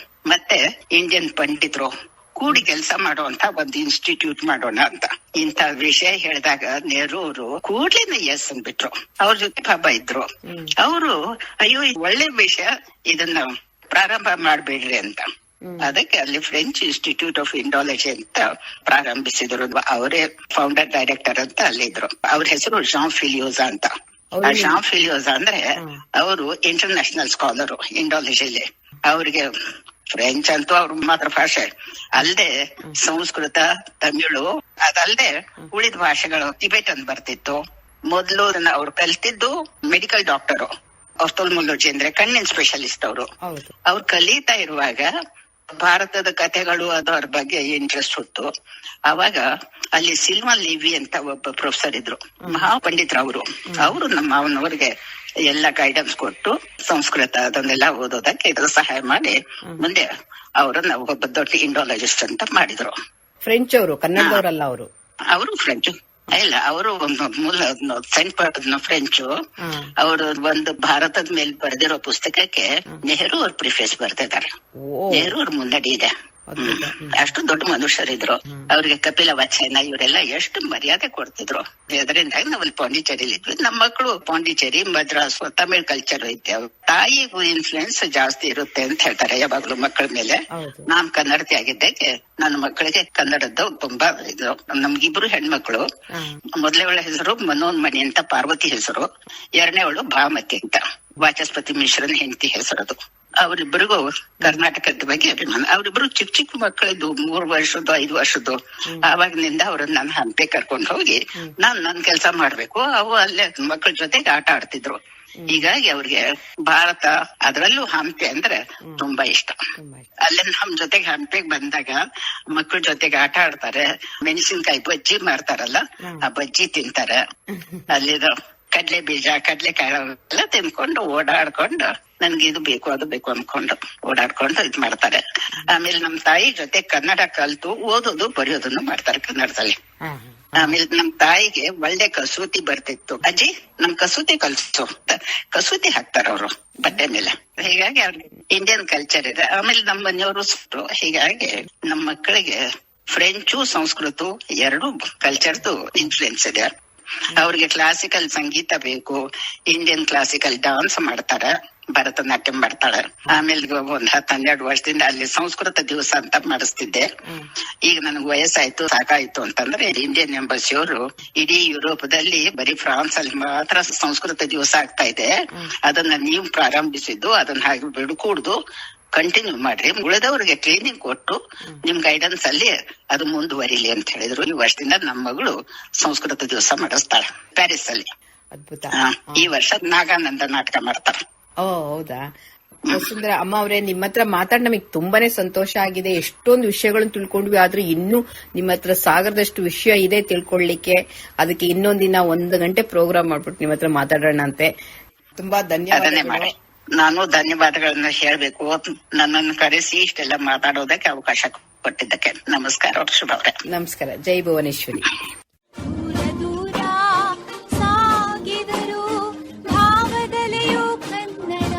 ಮತ್ತೆ ಇಂಡಿಯನ್ ಪಂಡಿತರು ಕೂಡಿ ಕೆಲಸ ಮಾಡುವಂತ ಒಂದು ಇನ್ಸ್ಟಿಟ್ಯೂಟ್ ಮಾಡೋಣ ಅಂತ ಇಂತ ವಿಷಯ ಹೇಳಿದಾಗ ನೆಹರು ಅವರು ಕೂಡ್ಲೇನೆ ಎಸ್ ಅಂದ್ಬಿಟ್ರು. ಅವ್ರ ಜೊತೆ ಪಾಪ ಇದ್ರು. ಅವರು ಅಯ್ಯೋ ಒಳ್ಳೆ ವಿಷಯ, ಇದನ್ನ ಪ್ರಾರಂಭ ಮಾಡ್ಬೇಡ್ರಿ ಅಂತ. ಅದಕ್ಕೆ ಅಲ್ಲಿ ಫ್ರೆಂಚ್ ಇನ್ಸ್ಟಿಟ್ಯೂಟ್ ಆಫ್ ಇಂಡಾಲಜಿ ಅಂತ ಪ್ರಾರಂಭಿಸಿದ್ರು. ಅವರೇ ಫೌಂಡರ್ ಡೈರೆಕ್ಟರ್ ಅಂತ ಅಲ್ಲಿದ್ರು. ಅವ್ರ ಹೆಸರು ಜಾನ್ ಫಿಲಿಯೋಸಾ ಅಂತ. ಆ ಜಾನ್ ಫಿಲಿಯೋಸಾ ಅಂದ್ರೆ ಅವರು ಇಂಟರ್ನ್ಯಾಷನಲ್ ಸ್ಕಾಲರ್ ಇಂಡಾಲಜಿಲಿ. ಅವ್ರಿಗೆ ಫ್ರೆಂಚ್ ಅಂತೂ ಅವ್ರ ಮಾತೃ ಭಾಷೆ ಅಲ್ಲದೆ ಸಂಸ್ಕೃತ, ತಮಿಳು, ಅದಲ್ಲದೆ ಉಳಿದ ಭಾಷೆಗಳು ಟಿಬೆಟನ್ ಬರ್ತಿತ್ತು. ಮೊದಲು ಅವ್ರು ಕಲ್ತಿದ್ದು ಮೆಡಿಕಲ್ ಡಾಕ್ಟರು, ಆಫ್ಥಾಲ್ಮಾಲಜಿ ಅಂದ್ರೆ ಕಣ್ಣಿನ ಸ್ಪೆಷಲಿಸ್ಟ್ ಅವರು. ಅವ್ರು ಕಲಿತಾ ಇರುವಾಗ ಭಾರತದ ಕಥೆಗಳು ಅದರ ಬಗ್ಗೆ ಇಂಟ್ರೆಸ್ಟ್ ಹುಟ್ಟು. ಅವಾಗ ಅಲ್ಲಿ ಸಿಲ್ವಾ ಲಿವಿ ಅಂತ ಒಬ್ಬ ಪ್ರೊಫೆಸರ್ ಇದ್ರು, ಮಹಾಪಂಡಿತರು ಅವರು. ಅವರು ನಮ್ಮ ಮಾವನವರಿಗೆ ಎಲ್ಲ ಗೈಡೆನ್ಸ್ ಕೊಟ್ಟು ಸಂಸ್ಕೃತ ಅದನ್ನೆಲ್ಲ ಓದೋದಕ್ಕೆ ಸಹಾಯ ಮಾಡಿ ಮುಂದೆ ಅವರನ್ನ ಒಬ್ಬ ದೊಡ್ಡ ಇಂಡಾಲಜಿಸ್ಟ್ ಅಂತ ಮಾಡಿದ್ರು. ಫ್ರೆಂಚ್ ಅವರು, ಕನ್ನಡದವರಲ್ಲ ಅವರು. ಅವರು ಫ್ರೆಂಚ್ ಇಲ್ಲ, ಅವರು ಒಂದು ಮೂಲ ಸೆಂಟ್ ಪರ್ಟ್ನ ಫ್ರೆಂಚು. ಅವರು ಒಂದು ಭಾರತದ ಮೇಲೆ ಬರೆದಿರೋ ಪುಸ್ತಕಕ್ಕೆ ನೆಹರು ಅವ್ರ ಪ್ರಿಫೇಸ್ ಬರ್ತಿದ್ದಾರೆ. ನೆಹರು ಅವ್ರ ಮುನ್ನಡಿ ಇದೆ. ಅಷ್ಟು ದೊಡ್ಡ ಮನುಷ್ಯರಿದ್ರು. ಅವ್ರಿಗೆ ಕಪಿಲ ವಾತ್ಸಾಯನ ಇವರೆಲ್ಲ ಎಷ್ಟು ಮರ್ಯಾದೆ ಕೊಡ್ತಿದ್ರು. ಅದರಿಂದಾಗಿ ನಾವು ಪಾಂಡಿಚೇರಿಲಿ ಇದ್ವಿ. ನಮ್ಮ ಮಕ್ಕಳು ಪಾಂಡಿಚೇರಿ, ಮದ್ರಾಸ್, ತಮಿಳ್ ಕಲ್ಚರ್ ಐತೆ. ತಾಯಿ ಇನ್ಫ್ಲೂಯೆನ್ಸ್ ಜಾಸ್ತಿ ಇರುತ್ತೆ ಅಂತ ಹೇಳ್ತಾರೆ ಯಾವಾಗ್ಲೂ ಮಕ್ಕಳ ಮೇಲೆ. ನಾನ್ ಕನ್ನಡತಿ ಆಗಿದ್ದಕ್ಕೆ ನನ್ನ ಮಕ್ಕಳಿಗೆ ಕನ್ನಡದ್ದು ತುಂಬಾ ಇದು. ನಮ್ಗಿಬ್ರು ಹೆಣ್ಮಕ್ಳು. ಮೊದಲನೇವಳ ಹೆಸರು ಮನೋನ್ಮಣಿ ಅಂತ ಪಾರ್ವತಿ ಹೆಸರು, ಎರಡನೇವಳು ಭಾಮತಿ ಅಂತ ವಾಚಸ್ಪತಿ ಮಿಶ್ರನ್ ಹೆಂಡತಿ ಹೆಸರದು. ಅವರಿಬ್ಬರಿಗೂ ಕರ್ನಾಟಕದ ಬಗ್ಗೆ ಅಭಿಮಾನ. ಅವರಿಬ್ರು ಚಿಕ್ಕ ಚಿಕ್ಕ ಮಕ್ಕಳಿದ್ದು 3 ವರ್ಷದ್ದು 5 ವರ್ಷದ್ದು. ಆವಾಗಿನಿಂದ ಅವ್ರನ್ನ ನಾನು ಹಂಪೆ ಕರ್ಕೊಂಡು ಹೋಗಿ ನಾನ್ ನನ್ ಕೆಲಸ ಮಾಡ್ಬೇಕು, ಅವು ಅಲ್ಲೇ ಮಕ್ಕಳ ಜೊತೆಗೆ ಆಟ ಆಡ್ತಿದ್ರು. ಹೀಗಾಗಿ ಅವ್ರಿಗೆ ಭಾರತ, ಅದ್ರಲ್ಲೂ ಹಂಪೆ ಅಂದ್ರೆ ತುಂಬಾ ಇಷ್ಟ. ಅಲ್ಲೇ ನಮ್ ಜೊತೆಗೆ ಹಂಪೆಗೆ ಬಂದಾಗ ಮಕ್ಕಳ ಜೊತೆಗೆ ಆಟ ಆಡ್ತಾರೆ, ಮೆಣಸಿನ್ಕಾಯಿ ಬಜ್ಜಿ ಮಾಡ್ತಾರಲ್ಲ, ಆ ಬಜ್ಜಿ ತಿಂತಾರೆ. ಅಲ್ಲಿದು ಕಡ್ಲೆ ಬೀಜ, ಕಡ್ಲೆಕಾಯಿ ಎಲ್ಲ ತಿನ್ಕೊಂಡು ಓಡಾಡ್ಕೊಂಡು ನನ್ಗೆ ಇದು ಬೇಕು ಅದು ಬೇಕು ಅನ್ಕೊಂಡು ಓಡಾಡ್ಕೊಂಡು ಇದ್ ಮಾಡ್ತಾರೆ. ಆಮೇಲೆ ನಮ್ ತಾಯಿ ಜೊತೆ ಕನ್ನಡ ಕಲ್ತು ಓದೋದು ಬರೆಯೋದನ್ನು ಮಾಡ್ತಾರೆ ಕನ್ನಡದಲ್ಲಿ. ಆಮೇಲೆ ನಮ್ ತಾಯಿಗೆ ಒಳ್ಳೆ ಕಸೂತಿ ಬರ್ತಿತ್ತು. ಅಜ್ಜಿ ನಮ್ ಕಸೂತಿ ಕಲ್ಸು, ಕಸೂತಿ ಹಾಕ್ತಾರ ಅವ್ರು ಬಟ್ಟೆ ಮೇಲೆ. ಹೀಗಾಗಿ ಅವ್ರಿಗೆ ಇಂಡಿಯನ್ ಕಲ್ಚರ್ ಇದೆ. ಆಮೇಲೆ ನಮ್ಮ ಮನೆಯವರು ಸುಟ್ಟು, ಹೀಗಾಗಿ ನಮ್ಮ ಮಕ್ಕಳಿಗೆ ಫ್ರೆಂಚು ಸಂಸ್ಕೃತ ಎರಡು ಕಲ್ಚರ್ದು ಇನ್ಫ್ಲುಯೆನ್ಸ್ ಇದೆ. ಅವ್ರಿಗೆ ಕ್ಲಾಸಿಕಲ್ ಸಂಗೀತ ಬೇಕು, ಇಂಡಿಯನ್ ಕ್ಲಾಸಿಕಲ್ ಡಾನ್ಸ್ ಮಾಡ್ತಾರೆ, ಭರತನಾಟ್ಯ ಮಾಡ್ತಾಳೆ. ಆಮೇಲೆ ಒಂದ್ 10-12 ವರ್ಷದಿಂದ ಅಲ್ಲಿ ಸಂಸ್ಕೃತ ದಿವಸ ಅಂತ ಮಾಡಿಸ್ತಿದ್ದೆ. ಈಗ ನನಗ್ ವಯಸ್ಸಾಯ್ತು ಸಾಕಾಯ್ತು ಅಂತಂದ್ರೆ ಇಂಡಿಯನ್ ಎಂಬಸಿಯವರು ಇಡೀ ಯುರೋಪದಲ್ಲಿ ಬರೀ ಫ್ರಾನ್ಸ್ ಅಲ್ಲಿ ಮಾತ್ರ ಸಂಸ್ಕೃತ ದಿವಸ ಆಗ್ತಾ ಇದೆ, ಅದನ್ನ ನೀವು ಪ್ರಾರಂಭಿಸಿದ್ದು, ಅದನ್ನ ಹಾಗೆ ಬಿಡ್ಕೂಡ್ದು, ಕಂಟಿನ್ಯೂ ಮಾಡ್ರಿ, ಉಳಿದವ್ರಿಗೆ ಟ್ರೈನಿಂಗ್ ಕೊಟ್ಟು ನಿಮ್ ಗೈಡೆನ್ಸ್ ಅಲ್ಲಿ ಅದು ಮುಂದುವರಿಲಿ ಅಂತ ಹೇಳಿದ್ರು. ಈ ವರ್ಷದಿಂದ ನಮ್ಮ ಮಗಳು ಸಂಸ್ಕೃತ ದಿವಸ ಮಾಡಿಸ್ತಾಳೆ ಪ್ಯಾರಿಸ್ ಅಲ್ಲಿ. ಅದ್ಭುತ. ಈ ವರ್ಷ ನಾಗಾನಂದ ನಾಟಕ ಮಾಡ್ತಾರೆ. ಓ ಹೌದಾ. ವಸುಂಧರ ಅಮ್ಮ ಅವರೇ, ನಿಮ್ಮ ಹತ್ರ ಮಾತಾಡಿ ನಮಗೆ ತುಂಬಾನೇ ಸಂತೋಷ ಆಗಿದೆ. ಎಷ್ಟೊಂದು ವಿಷಯಗಳನ್ನು ತಿಳ್ಕೊಂಡ್ವಿ, ಆದ್ರೂ ಇನ್ನೂ ನಿಮ್ಮ ಹತ್ರ ಸಾಗರದಷ್ಟು ವಿಷಯ ಇದೆ ತಿಳ್ಕೊಳ್ಳಿಕ್ಕೆ. ಅದಕ್ಕೆ ಇನ್ನೊಂದಿನ 1 ಗಂಟೆ ಪ್ರೋಗ್ರಾಮ್ ಮಾಡ್ಬಿಟ್ಟು ನಿಮ್ಮ ಹತ್ರ ಮಾತಾಡೋಣ ಅಂತೆ. ತುಂಬಾ ಧನ್ಯವಾದಗಳು. ನಾನು ಧನ್ಯವಾದಗಳನ್ನ ಹೇಳ್ಬೇಕು, ನನ್ನನ್ನು ಕರೆಸಿ ಇಷ್ಟೆಲ್ಲ ಮಾತಾಡೋದಕ್ಕೆ ಅವಕಾಶ ಕೊಟ್ಟಿದ್ದಕ್ಕೆ. ನಮಸ್ಕಾರ. ಶುಭ. ನಮಸ್ಕಾರ. ಜೈ ಭುವನೇಶ್ವರಿ. ದೂರ ದೂರ ಸಾಗಿದರು ಭಾವದಲೆಯೂ ಕನ್ನಡ.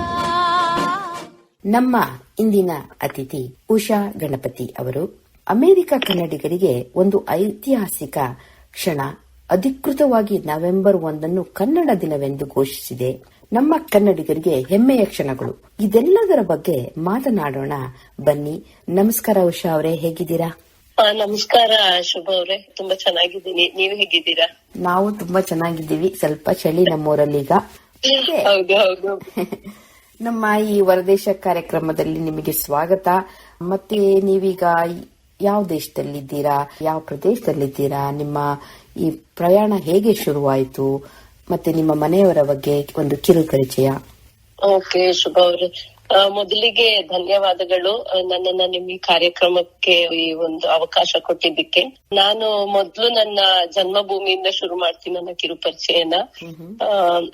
ನಮ್ಮ ಇಂದಿನ ಅತಿಥಿ ಉಷಾ ಗಣಪತಿ ಅವರು. ಅಮೆರಿಕ ಕನ್ನಡಿಗರಿಗೆ ಒಂದು ಐತಿಹಾಸಿಕ ಕ್ಷಣ. ಅಧಿಕೃತವಾಗಿ ನವೆಂಬರ್ 1 ಕನ್ನಡ ದಿನವೆಂದು ಘೋಷಿಸಿದೆ. ನಮ್ಮ ಕನ್ನಡಿಗರಿಗೆ ಹೆಮ್ಮೆಯ ಕ್ಷಣಗಳು. ಇದೆಲ್ಲದರ ಬಗ್ಗೆ ಮಾತನಾಡೋಣ ಬನ್ನಿ. ನಮಸ್ಕಾರ ಉಷಾ ಅವರೇ, ಹೇಗಿದ್ದೀರಾ? ನಮಸ್ಕಾರ ಶುಭ ಅವ್ರೆ, ತುಂಬಾ ಚೆನ್ನಾಗಿದ್ದೀನಿ. ನೀವು ಹೇಗಿದ್ದೀರಾ? ನಾವು ತುಂಬಾ ಚೆನ್ನಾಗಿದ್ದೀವಿ. ಸ್ವಲ್ಪ ಚಳಿ ನಮ್ಮೂರಲ್ಲೀಗ. ಹೌದು ಹೌದು. ನಮ್ಮ ಈ ವರದೇಶ ಕಾರ್ಯಕ್ರಮದಲ್ಲಿ ನಿಮಗೆ ಸ್ವಾಗತ. ಮತ್ತೆ ನೀವೀಗ ಯಾವ ದೇಶದಲ್ಲಿದ್ದೀರಾ, ಯಾವ ಪ್ರದೇಶದಲ್ಲಿದ್ದೀರಾ, ನಿಮ್ಮ ಈ ಪ್ರಯಾಣ ಹೇಗೆ ಶುರುವಾಯಿತು, ಮತ್ತೆ ನಿಮ್ಮ ಮನೆಯವರ ಬಗ್ಗೆ ಒಂದು ಕಿರು ಪರಿಚಯ. ಓಕೆ ಶುಭ ಅವ್ರೆ, ಮೊದಲಿಗೆ ಧನ್ಯವಾದಗಳು ನನ್ನನ್ನ ನಿಮ್ಮ ಈ ಕಾರ್ಯಕ್ರಮಕ್ಕೆ ಈ ಒಂದು ಅವಕಾಶ ಕೊಟ್ಟಿದ್ದಕ್ಕೆ. ನಾನು ಮೊದಲು ನನ್ನ ಜನ್ಮಭೂಮಿಯಿಂದ ಶುರು ಮಾಡ್ತೀನಿ ನನ್ನ ಕಿರು ಪರಿಚಯನ.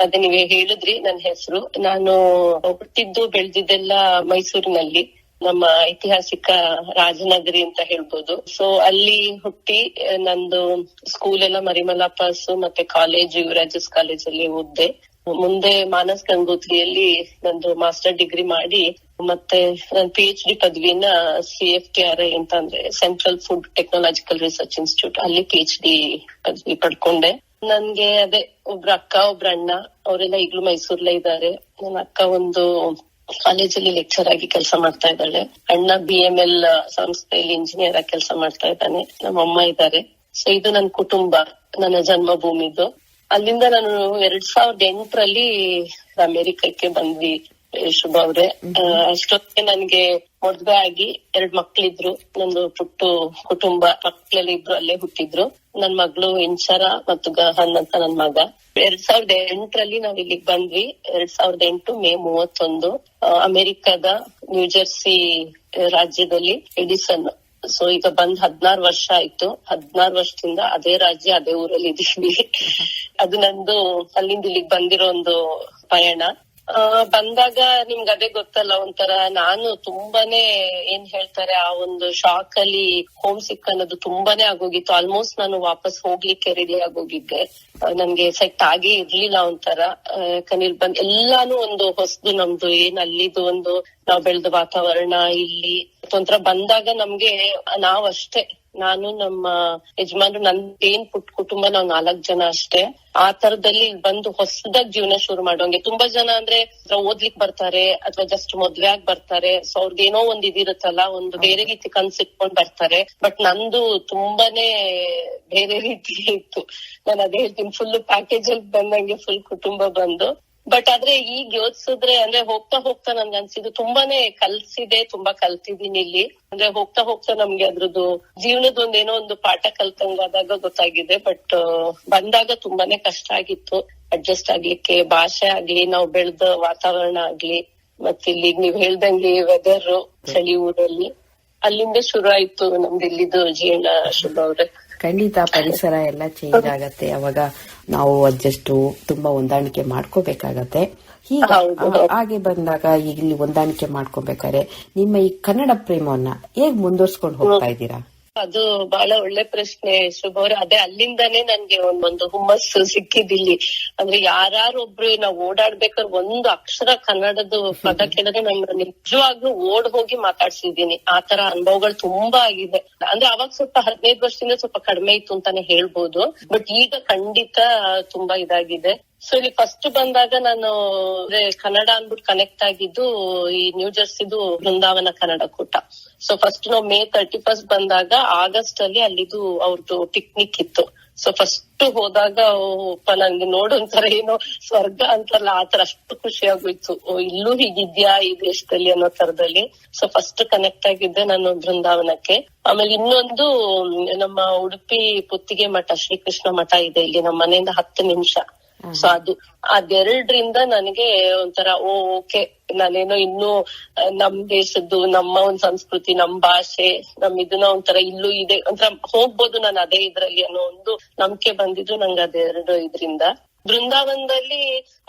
ಅದೇ ನೀವೇ ಹೇಳಿದ್ರಿ, ನನ್ನ ಹೆಸರು. ನಾನು ಹುಟ್ಟಿದ್ದು ಬೆಳೆದಿದ್ದೆಲ್ಲ ಮೈಸೂರಿನಲ್ಲಿ, ನಮ್ಮ ಐತಿಹಾಸಿಕ ರಾಜನಗರಿ ಅಂತ ಹೇಳ್ಬೋದು. ಸೊ ಅಲ್ಲಿ ಹುಟ್ಟಿ ನಂದು ಸ್ಕೂಲ್ ಎಲ್ಲ ಮರಿಮಲಾಪಾಸು ಮತ್ತೆ ಕಾಲೇಜ್ ಯುವರಾಜಸ್ ಕಾಲೇಜ್ ಅಲ್ಲಿ ಓದ್ದೆ. ಮುಂದೆ ಮಾನಸ್ ಗಂಗೋತ್ರಿಯಲ್ಲಿ ನಂದು ಮಾಸ್ಟರ್ ಡಿಗ್ರಿ ಮಾಡಿ ಮತ್ತೆ ನನ್ನ PhD ಪದವಿನ CFTRI ಅಂತ ಅಂದ್ರೆ central food technological research institute ಅಲ್ಲಿ PhD ಪದವಿ ಪಡ್ಕೊಂಡೆ. ನನ್ಗೆ ಅದೇ ಒಬ್ರು ಅಕ್ಕ ಒಬ್ರು ಅಣ್ಣ, ಅವರೆಲ್ಲ ಈಗ್ಲೂ ಮೈಸೂರ್ಲೇ ಇದ್ದಾರೆ. ನನ್ನ ಅಕ್ಕ ಒಂದು ಕಾಲೇಜಲ್ಲಿ ಲೆಕ್ಚರ್ ಆಗಿ ಕೆಲಸ ಮಾಡ್ತಾ ಇದ್ದಾಳೆ. ಅಣ್ಣ BML ಸಂಸ್ಥೆಯಲ್ಲಿ ಇಂಜಿನಿಯರ್ ಆಗಿ ಕೆಲಸ ಮಾಡ್ತಾ ಇದ್ದಾನೆ. ನಮ್ಮಮ್ಮ ಇದ್ದಾರೆ. ಸೊ ಇದು ನನ್ನ ಕುಟುಂಬ, ನನ್ನ ಜನ್ಮಭೂಮಿದು. ಅಲ್ಲಿಂದ ನಾನು 2008ರಲ್ಲಿ ಅಮೆರಿಕಕ್ಕೆ ಬಂದ್ವಿ ಶುಭ ಅವ್ರೆ. ಅಷ್ಟೊತ್ತಿಗೆ ನನ್ಗೆ ಮದ್ವೆ ಆಗಿ 2 ಮಕ್ಳಿದ್ರು. ನಂದು ಪುಟ್ಟು ಕುಟುಂಬ, ಮಕ್ಳೆಲ್ಲ ಇಬ್ರು ಅಲ್ಲೇ ಹುಟ್ಟಿದ್ರು. ನನ್ ಮಗಳು ಇಂಚರ ಮತ್ತು ಗಹನ್ ಅಂತ ನನ್ ಮಗ. 2008ರಲ್ಲಿ ನಾವ್ ಇಲ್ಲಿಗೆ ಬಂದ್ವಿ. 2008 ಮೇ 31 ಅಮೆರಿಕದ ನ್ಯೂಜೆರ್ಸಿ ರಾಜ್ಯದಲ್ಲಿ ಎಡಿಸನ್. ಸೊ ಈಗ ಬಂದ್ 16 ವರ್ಷ ಆಯ್ತು. 16 ವರ್ಷದಿಂದ ಅದೇ ರಾಜ್ಯ ಅದೇ ಊರಲ್ಲಿ ಇದೀವಿ. ಅದು ನಂದು ಅಲ್ಲಿಂದ ಇಲ್ಲಿಗೆ ಬಂದಿರೋ ಒಂದು ಪಯಣ. ಬಂದಾಗ ನಿಮ್ಗೆ ಅದೇ ಗೊತ್ತಲ್ಲ, ಒಂಥರ ನಾನು ತುಂಬಾನೇ ಏನ್ ಹೇಳ್ತಾರೆ ಆ ಒಂದು ಶಾಕ್ ಅಲ್ಲಿ ಹೋಮ್ ಸಿಕ್ ಅನ್ನೋದು ತುಂಬಾನೇ ಆಗೋಗಿತ್ತು. ಆಲ್ಮೋಸ್ಟ್ ನಾನು ವಾಪಸ್ ಹೋಗ್ಲಿಕ್ಕೆ ರೆಡಿ ಆಗೋಗಿದ್ದೆ. ನನ್ಗೆ ಸೆಟ್ ಆಗೇ ಇರ್ಲಿಲ್ಲ ಒಂಥರ. ಯಾಕಂದ್ರೆ ಇಲ್ಲಿ ಬಂದ್ ಎಲ್ಲಾನು ಒಂದು ಹೊಸದು ನಮ್ದು, ಏನ್ ಅಲ್ಲಿದು ಒಂದು ನಾವ್ ಬೆಳೆದ ವಾತಾವರಣ ಇಲ್ಲಿ ಒಂಥರ ಬಂದಾಗ ನಮ್ಗೆ ನಾವಷ್ಟೇ, ನಾನು ನಮ್ಮ ಯಜಮಾನ್ರು, ನನ್ ಏನ್ ಪುಟ್ಟ ಕುಟುಂಬ, ನಾವ್ 4 ಜನ ಅಷ್ಟೇ. ಆ ತರದಲ್ಲಿ ಬಂದು ಹೊಸದಾಗಿ ಜೀವನ ಶುರು ಮಾಡೋಂಗೆ. ತುಂಬಾ ಜನ ಅಂದ್ರೆ ಓದ್ಲಿಕ್ ಬರ್ತಾರೆ ಅಥವಾ ಜಸ್ಟ್ ಮದ್ವೆ ಆಗಿ ಬರ್ತಾರೆ. ಸೊ ಅವ್ರದ್ದೇನೋ ಒಂದ್ ಇದಿರುತ್ತಲ್ಲ, ಒಂದು ಬೇರೆ ರೀತಿ ಕನ್ಸಿಟ್ಕೊಂಡ್ ಬರ್ತಾರೆ. ಬಟ್ ನಂದು ತುಂಬಾನೇ ಬೇರೆ ರೀತಿ ಇತ್ತು. ನಾನು ಅದೇ ಹೇಳ್ತೀನಿ, ಫುಲ್ ಪ್ಯಾಕೇಜ್ ಅಲ್ಲಿ ಬಂದಂಗೆ ಫುಲ್ ಕುಟುಂಬ ಬಂದು ಬಟ್ ಆದ್ರೆ ಈಗ ಯೋಚಿಸಿದ್ರೆ ಅಂದ್ರೆ ಹೋಗ್ತಾ ಹೋಗ್ತಾ ನನ್ಗೆ ಅನ್ಸಿದ್ದು ತುಂಬಾನೇ ಕಲ್ಸಿದೆ, ತುಂಬಾ ಕಲ್ತಿದೀನಿ ಇಲ್ಲಿ. ಅಂದ್ರೆ ಹೋಗ್ತಾ ಹೋಗ್ತಾ ನಮ್ಗೆ ಅದ್ರದ್ದು ಜೀವನದ ಒಂದೇನೋ ಒಂದು ಪಾಠ ಕಲ್ತಂಗಾದಾಗ ಗೊತ್ತಾಗಿದೆ. ಬಟ್ ಬಂದಾಗ ತುಂಬಾನೇ ಕಷ್ಟ ಆಗಿತ್ತು ಅಡ್ಜಸ್ಟ್ ಆಗ್ಲಿಕ್ಕೆ, ಭಾಷೆ ಆಗ್ಲಿ, ನಾವು ಬೆಳೆದ ವಾತಾವರಣ ಆಗ್ಲಿ, ಮತ್ತೆ ಇಲ್ಲಿ ನೀವ್ ಹೇಳ್ದಂಗೆ ವೆದರ್, ಚಳಿ ಊರಲ್ಲಿ, ಅಲ್ಲಿಂದ ಶುರು ಆಯ್ತು ನಮ್ದು ಇಲ್ಲಿದ್ದು ಜೀವನ. ಶುಭ ಅವ್ರೆ, ಖಂಡಿತ ಪರಿಸರ ಎಲ್ಲ ಚೇಂಜ್ ಆಗತ್ತೆ, ಅವಾಗ ನಾವು ಅಡ್ಜಸ್ಟ್ ತುಂಬಾ ಹೊಂದಾಣಿಕೆ ಮಾಡ್ಕೋಬೇಕಾಗತ್ತೆ. ಹಾಗೆ ಬಂದಾಗ ಈಗ ಇಲ್ಲಿ ಹೊಂದಾಣಿಕೆ ಮಾಡ್ಕೋಬೇಕಾದ್ರೆ ನಿಮ್ಮ ಈ ಕನ್ನಡ ಪ್ರೇಮವನ್ನ ಹೇಗ್ ಮುಂದುವರ್ಸ್ಕೊಂಡು ಹೋಗ್ತಾ ಇದ್ದೀರಾ? ಅದು ಬಹಳ ಒಳ್ಳೆ ಪ್ರಶ್ನೆ ಶುಭ ಅವ್ರೆ. ಅದೇ ಅಲ್ಲಿಂದಾನೇ ನನ್ಗೆ ಒಂದು ಹುಮ್ಮಸ್ಸು ಸಿಕ್ಕಿದಿಲ್ಲಿ. ಅಂದ್ರೆ ಯಾರೊಬ್ರು ನಾವ್ ಓಡಾಡ್ಬೇಕಾದ್ರೆ ಒಂದು ಅಕ್ಷರ ಕನ್ನಡದ ಪದ ಕೇಳಿದ್ರೆ ನನ್ನ ನಿಜವಾಗ್ಲೂ ಓಡ್ ಹೋಗಿ ಮಾತಾಡ್ಸಿದೀನಿ. ಆ ತರ ಅನುಭವಗಳು ತುಂಬಾ ಆಗಿದೆ. ಅಂದ್ರೆ ಅವಾಗ ಸ್ವಲ್ಪ 15 ವರ್ಷದಿಂದ ಸ್ವಲ್ಪ ಕಡಿಮೆ ಇತ್ತು ಅಂತಾನೆ ಹೇಳ್ಬೋದು. ಬಟ್ ಈಗ ಖಂಡಿತ ತುಂಬಾ ಇದಾಗಿದೆ. ಸೊ ಇಲ್ಲಿ ಫಸ್ಟ್ ಬಂದಾಗ ನಾನು ಕನ್ನಡ ಅಂದ್ಬಿಟ್ಟು ಕನೆಕ್ಟ್ ಆಗಿದ್ದು ಈ ನ್ಯೂ ಜರ್ಸಿದು ಬೃಂದಾವನ ಕನ್ನಡ ಕೂಟ. ಸೊ ಫಸ್ಟ್ ನಾವು May 31 ಬಂದಾಗ ಆಗಸ್ಟ್ ಅಲ್ಲಿ ಅಲ್ಲಿದು ಅವ್ರದ್ದು ಪಿಕ್ನಿಕ್ ಇತ್ತು. ಸೊ ಫಸ್ಟ್ ಹೋದಾಗ ನನ್ಗೆ ನೋಡೊಂಥರ ಏನೋ ಸ್ವರ್ಗ ಅಂತಾರಲ್ಲ, ಆತರ ಅಷ್ಟು ಖುಷಿ ಆಗೋಯ್ತು. ಇಲ್ಲೂ ಹೀಗಿದ್ಯಾ ಈ ದೇಶದಲ್ಲಿ ಅನ್ನೋ ತರದಲ್ಲಿ. ಸೊ ಫಸ್ಟ್ ಕನೆಕ್ಟ್ ಆಗಿದ್ದೆ ನಾನು ಬೃಂದಾವನಕ್ಕೆ. ಆಮೇಲೆ ಇನ್ನೊಂದು ನಮ್ಮ ಉಡುಪಿ ಪುತ್ತಿಗೆ ಮಠ, ಶ್ರೀಕೃಷ್ಣ ಮಠ ಇದೆ ಇಲ್ಲಿ ನಮ್ಮ ಮನೆಯಿಂದ 10 ನಿಮಿಷ. ಸೊ ಅದೆರಡರಿಂದ ನನಗೆ ಒಂಥರ ಓಕೆ, ನಾನೇನೋ ಇನ್ನು ನಮ್ ದೇಶದ್ದು, ನಮ್ಮ ಒಂದ್ ಸಂಸ್ಕೃತಿ, ನಮ್ ಭಾಷೆ, ನಮ್ ಇದನ್ನ ಒಂಥರ ಇಲ್ಲೂ ಇದೆ, ಒಂಥರ ಹೋಗ್ಬೋದು ನಾನು ಅದೇ ಇದ್ರಲ್ಲಿ ಅನ್ನೋ ಒಂದು ನಂಬಿಕೆ ಬಂದಿದ್ದು ನಂಗೆ ಅದೆರಡು ಇದ್ರಿಂದ. ಬೃಂದಾವನದಲ್ಲಿ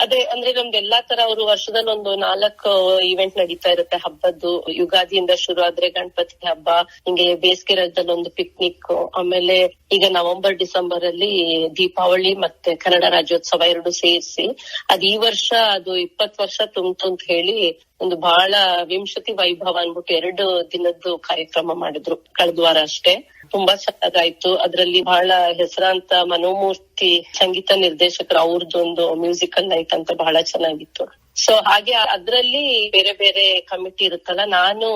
ಅದೇ ಅಂದ್ರೆ ನಮ್ದು ಎಲ್ಲಾ ತರ ಅವರು ವರ್ಷದಲ್ಲಿ ಒಂದು 4 ಇವೆಂಟ್ ನಡೀತಾ ಇರುತ್ತೆ ಹಬ್ಬದ್ದು. ಯುಗಾದಿಯಿಂದ ಶುರು ಆದ್ರೆ ಗಣಪತಿ ಹಬ್ಬ, ಹಿಂಗೆ ಬೇಸಿಗೆ ರಜದಲ್ಲಿ ಒಂದು ಪಿಕ್ನಿಕ್, ಆಮೇಲೆ ಈಗ ನವೆಂಬರ್ ಡಿಸೆಂಬರ್ ಅಲ್ಲಿ ದೀಪಾವಳಿ ಮತ್ತೆ ಕನ್ನಡ ರಾಜ್ಯೋತ್ಸವ 2 ಸೇರಿಸಿ ಅದ್ ಈ ವರ್ಷ ಅದು 20 ವರ್ಷ ತುಂಬ್ತು ಅಂತ ಹೇಳಿ ಒಂದು ಬಹಳ ವಿಂಶತಿ ವೈಭವ ಅನ್ಬಿಟ್ಟು 2 ದಿನದ್ದು ಕಾರ್ಯಕ್ರಮ ಮಾಡಿದ್ರು ಕಳೆದ ವಾರ ಅಷ್ಟೇ. ತುಂಬಾ ಚೆನ್ನಾಗಾಯ್ತು. ಅದ್ರಲ್ಲಿ ಬಹಳ ಹೆಸರಾಂತ ಮನೋಮೂರ್ತಿ ಸಂಗೀತ ನಿರ್ದೇಶಕರು, ಅವ್ರದ್ದೊಂದು ಮ್ಯೂಸಿಕಲ್ ನೈಟ್ ಅಂತ ಬಹಳ ಚೆನ್ನಾಗಿತ್ತು. ಸೊ ಹಾಗೆ ಅದ್ರಲ್ಲಿ ಬೇರೆ ಬೇರೆ ಕಮಿಟಿ ಇರುತ್ತಲ್ಲ, ನಾನು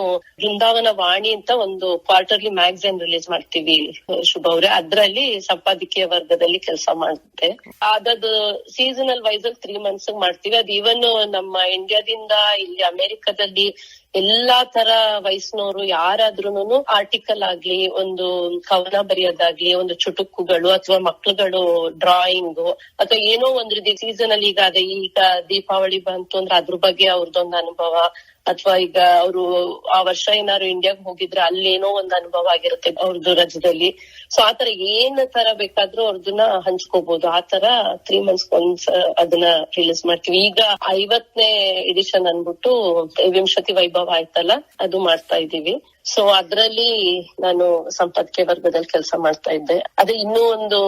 ಬೃಂದಾವನ ವಾಣಿ ಅಂತ ಒಂದು ಕ್ವಾರ್ಟರ್ಲಿ ಮ್ಯಾಗಝೈನ್ ರಿಲೀಸ್ ಮಾಡ್ತೀವಿ ಶುಭ ಅವ್ರೆ. ಅದ್ರಲ್ಲಿ ಸಂಪಾದಕೀಯ ವರ್ಗದಲ್ಲಿ ಕೆಲಸ ಮಾಡುತ್ತೆ. ಅದದು ಸೀಸನಲ್ ವೈಸ್ ಅಲ್ಲಿ 3 months ಮಾಡ್ತೀವಿ. ಅದ್ ಈವನ್ ನಮ್ಮ ಇಂಡಿಯಾದಿಂದ ಇಲ್ಲಿ ಅಮೆರಿಕದಲ್ಲಿ ಎಲ್ಲಾ ತರ ವಯಸ್ಸಿನವರು ಯಾರಾದ್ರೂನು ಆರ್ಟಿಕಲ್ ಆಗ್ಲಿ, ಒಂದು ಕವನ ಬರೆಯೋದಾಗ್ಲಿ, ಒಂದು ಚುಟುಕುಗಳು ಅಥವಾ ಮಕ್ಳುಗಳು ಡ್ರಾಯಿಂಗ್ ಅಥವಾ ಏನೋ ಒಂದು ರೀತಿ ಸೀಸನ್ ಅಲ್ಲಿ ಈಗ ದೀಪಾವಳಿ ಬಂತು ಅಂದ್ರೆ ಅದ್ರ ಬಗ್ಗೆ ಅವ್ರದ್ದೊಂದು ಅನುಭವ, ಅಥವಾ ಈಗ ಅವರು ಆ ವರ್ಷ ಏನಾದ್ರು ಇಂಡಿಯಾಗ್ ಹೋಗಿದ್ರೆ ಅಲ್ಲೇನೋ ಒಂದ್ ಅನುಭವ ಆಗಿರುತ್ತೆ ಅವ್ರದ್ದು ರಜದಲ್ಲಿ. ಸೊ ಆತರ ಏನ್ ತರ ಬೇಕಾದ್ರೂ ಅವ್ರದನ್ನ ಹಂಚ್ಕೋಬಹುದು. ಆತರ 3 months ಒಂದ್ಸ ಅದನ್ನ ರಿಲೀಸ್ ಮಾಡ್ತೀವಿ. ಈಗ 50ನೇ ಎಡಿಷನ್ ಅನ್ಬಿಟ್ಟು ವಿಂಶತಿ ವೈಭವ ಆಯ್ತಲ್ಲ, ಅದು ಮಾಡ್ತಾ ಇದೀವಿ. ಸೊ ಅದ್ರಲ್ಲಿ ನಾನು ಸಂಪಾದಕೀಯ ವರ್ಗದಲ್ಲಿ ಕೆಲಸ ಮಾಡ್ತಾ ಇದ್ದೆ. ಅದೇ ಇನ್ನೂ ಒಂದು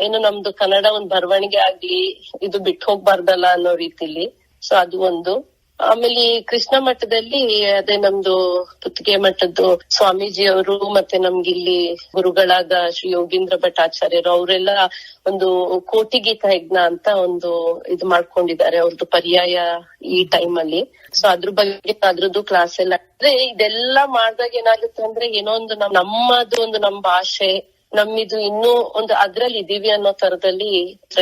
ಏನು ನಮ್ದು ಕನ್ನಡ ಒಂದ್ ಬರವಣಿಗೆ ಆಗ್ಲಿ ಇದು ಬಿಟ್ಟು ಹೋಗ್ಬಾರ್ದಲ್ಲ ಅನ್ನೋ ರೀತಿಲಿ. ಸೊ ಅದು ಒಂದು. ಆಮೇಲೆ ಕೃಷ್ಣ ಮಠದಲ್ಲಿ ಅದೇ ನಮ್ದು ಪುತ್ತಿಗೆ ಮಠದ್ದು ಸ್ವಾಮೀಜಿ ಅವರು ಮತ್ತೆ ನಮ್ಗಿಲ್ಲಿ ಗುರುಗಳಾದ ಶ್ರೀ ಯೋಗೀಂದ್ರ ಭಟ್ಟಾಚಾರ್ಯರು ಅವರೆಲ್ಲ ಒಂದು ಕೋಟಿ ಗೀತ ಯಜ್ಞ ಅಂತ ಒಂದು ಇದು ಮಾಡ್ಕೊಂಡಿದ್ದಾರೆ ಅವ್ರದ್ದು ಪರ್ಯಾಯ ಈ ಟೈಮ್ ಅಲ್ಲಿ. ಸೊ ಅದ್ರ ಬಗ್ಗೆ ಅದ್ರದ್ದು ಕ್ಲಾಸ್ ಎಲ್ಲ ಅಂದ್ರೆ ಇದೆಲ್ಲ ಮಾಡ್ದಾಗ ಏನಾಗುತ್ತೆ ಅಂದ್ರೆ ಏನೋ ಒಂದು ನಮ್ಮದು ಒಂದು ನಮ್ ಭಾಷೆ ನಮ್ಮಿದು ಇನ್ನೂ ಒಂದು ಅದ್ರಲ್ಲಿ ಇದೀವಿ ಅನ್ನೋ ತರದಲ್ಲಿ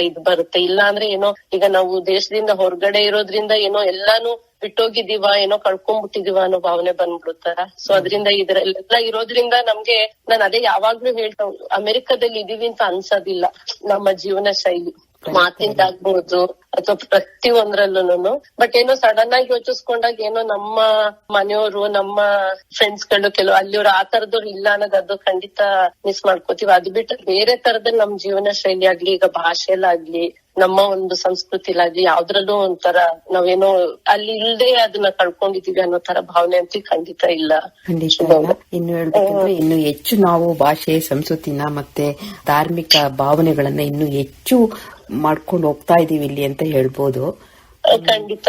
ಇದು ಬರುತ್ತೆ. ಇಲ್ಲ ಅಂದ್ರೆ ಏನೋ ಈಗ ನಾವು ದೇಶದಿಂದ ಹೊರಗಡೆ ಇರೋದ್ರಿಂದ ಏನೋ ಎಲ್ಲಾನು ಬಿಟ್ಟೋಗಿದೀವ, ಏನೋ ಕಳ್ಕೊಂಡ್ಬಿಟ್ಟಿದೀವ ಅನ್ನೋ ಭಾವನೆ ಬಂದ್ಬಿಡುತ್ತಾರ. ಸೊ ಅದರಿಂದ ಇದ್ರಲ್ಲೆಲ್ಲ ಇರೋದ್ರಿಂದ ನಮ್ಗೆ ನಾನು ಅದೇ ಯಾವಾಗ್ಲೂ ಹೇಳ್ತಾ, ಅಮೆರಿಕದಲ್ಲಿ ಇದೀವಿ ಅಂತ ಅನ್ಸೋದಿಲ್ಲ. ನಮ್ಮ ಜೀವನ ಶೈಲಿ ಮಾತಿಂದ ಆಗ್ಬೋದು ಅಥವಾ ಪ್ರತಿ ಒಂದ್ರಲ್ಲೂನು. ಬಟ್ ಏನೋ ಸಡನ್ ಆಗಿ ಯೋಚಿಸ್ಕೊಂಡಾಗ ಏನೋ ನಮ್ಮ ಮನೆಯವರು, ನಮ್ಮ ಫ್ರೆಂಡ್ಸ್ ಗಳು ಕೆಲವು ಅಲ್ಲಿಯವ್ರು ಆ ತರದವ್ರು ಇಲ್ಲ ಅನ್ನೋದು ಅದು ಖಂಡಿತ ಮಿಸ್ ಮಾಡ್ಕೋತೀವಿ. ಅದು ಬಿಟ್ಟು ಬೇರೆ ತರದಲ್ಲಿ ನಮ್ ಜೀವನ ಶೈಲಿ ಆಗ್ಲಿ, ಈಗ ಭಾಷೆಲಾಗ್ಲಿ, ನಮ್ಮ ಒಂದು ಸಂಸ್ಕೃತಿಲಾಗ್ಲಿ ಯಾವ್ದ್ರಲ್ಲೂ ಒಂಥರ ನಾವೇನೋ ಅಲ್ಲಿ ಇಲ್ದೆ ಅದನ್ನ ಕಳ್ಕೊಂಡಿದೀವಿ ಅನ್ನೋ ತರ ಭಾವನೆ ಅಂತೂ ಖಂಡಿತ ಇಲ್ಲ. ಇನ್ನು ಹೇಳ್ಬೇಕಂದ್ರೆ ಇನ್ನು ಹೆಚ್ಚು ನಾವು ಭಾಷೆ, ಸಂಸ್ಕೃತಿನ ಮತ್ತೆ ಧಾರ್ಮಿಕ ಭಾವನೆಗಳನ್ನ ಇನ್ನು ಹೆಚ್ಚು ಮಾಡ್ಕೊಂಡು ಹೋಗ್ತಾ ಇದೀವಿ ಇಲ್ಲಿ ಅಂತ ಹೇಳ್ಬೋದು. ಖಂಡಿತ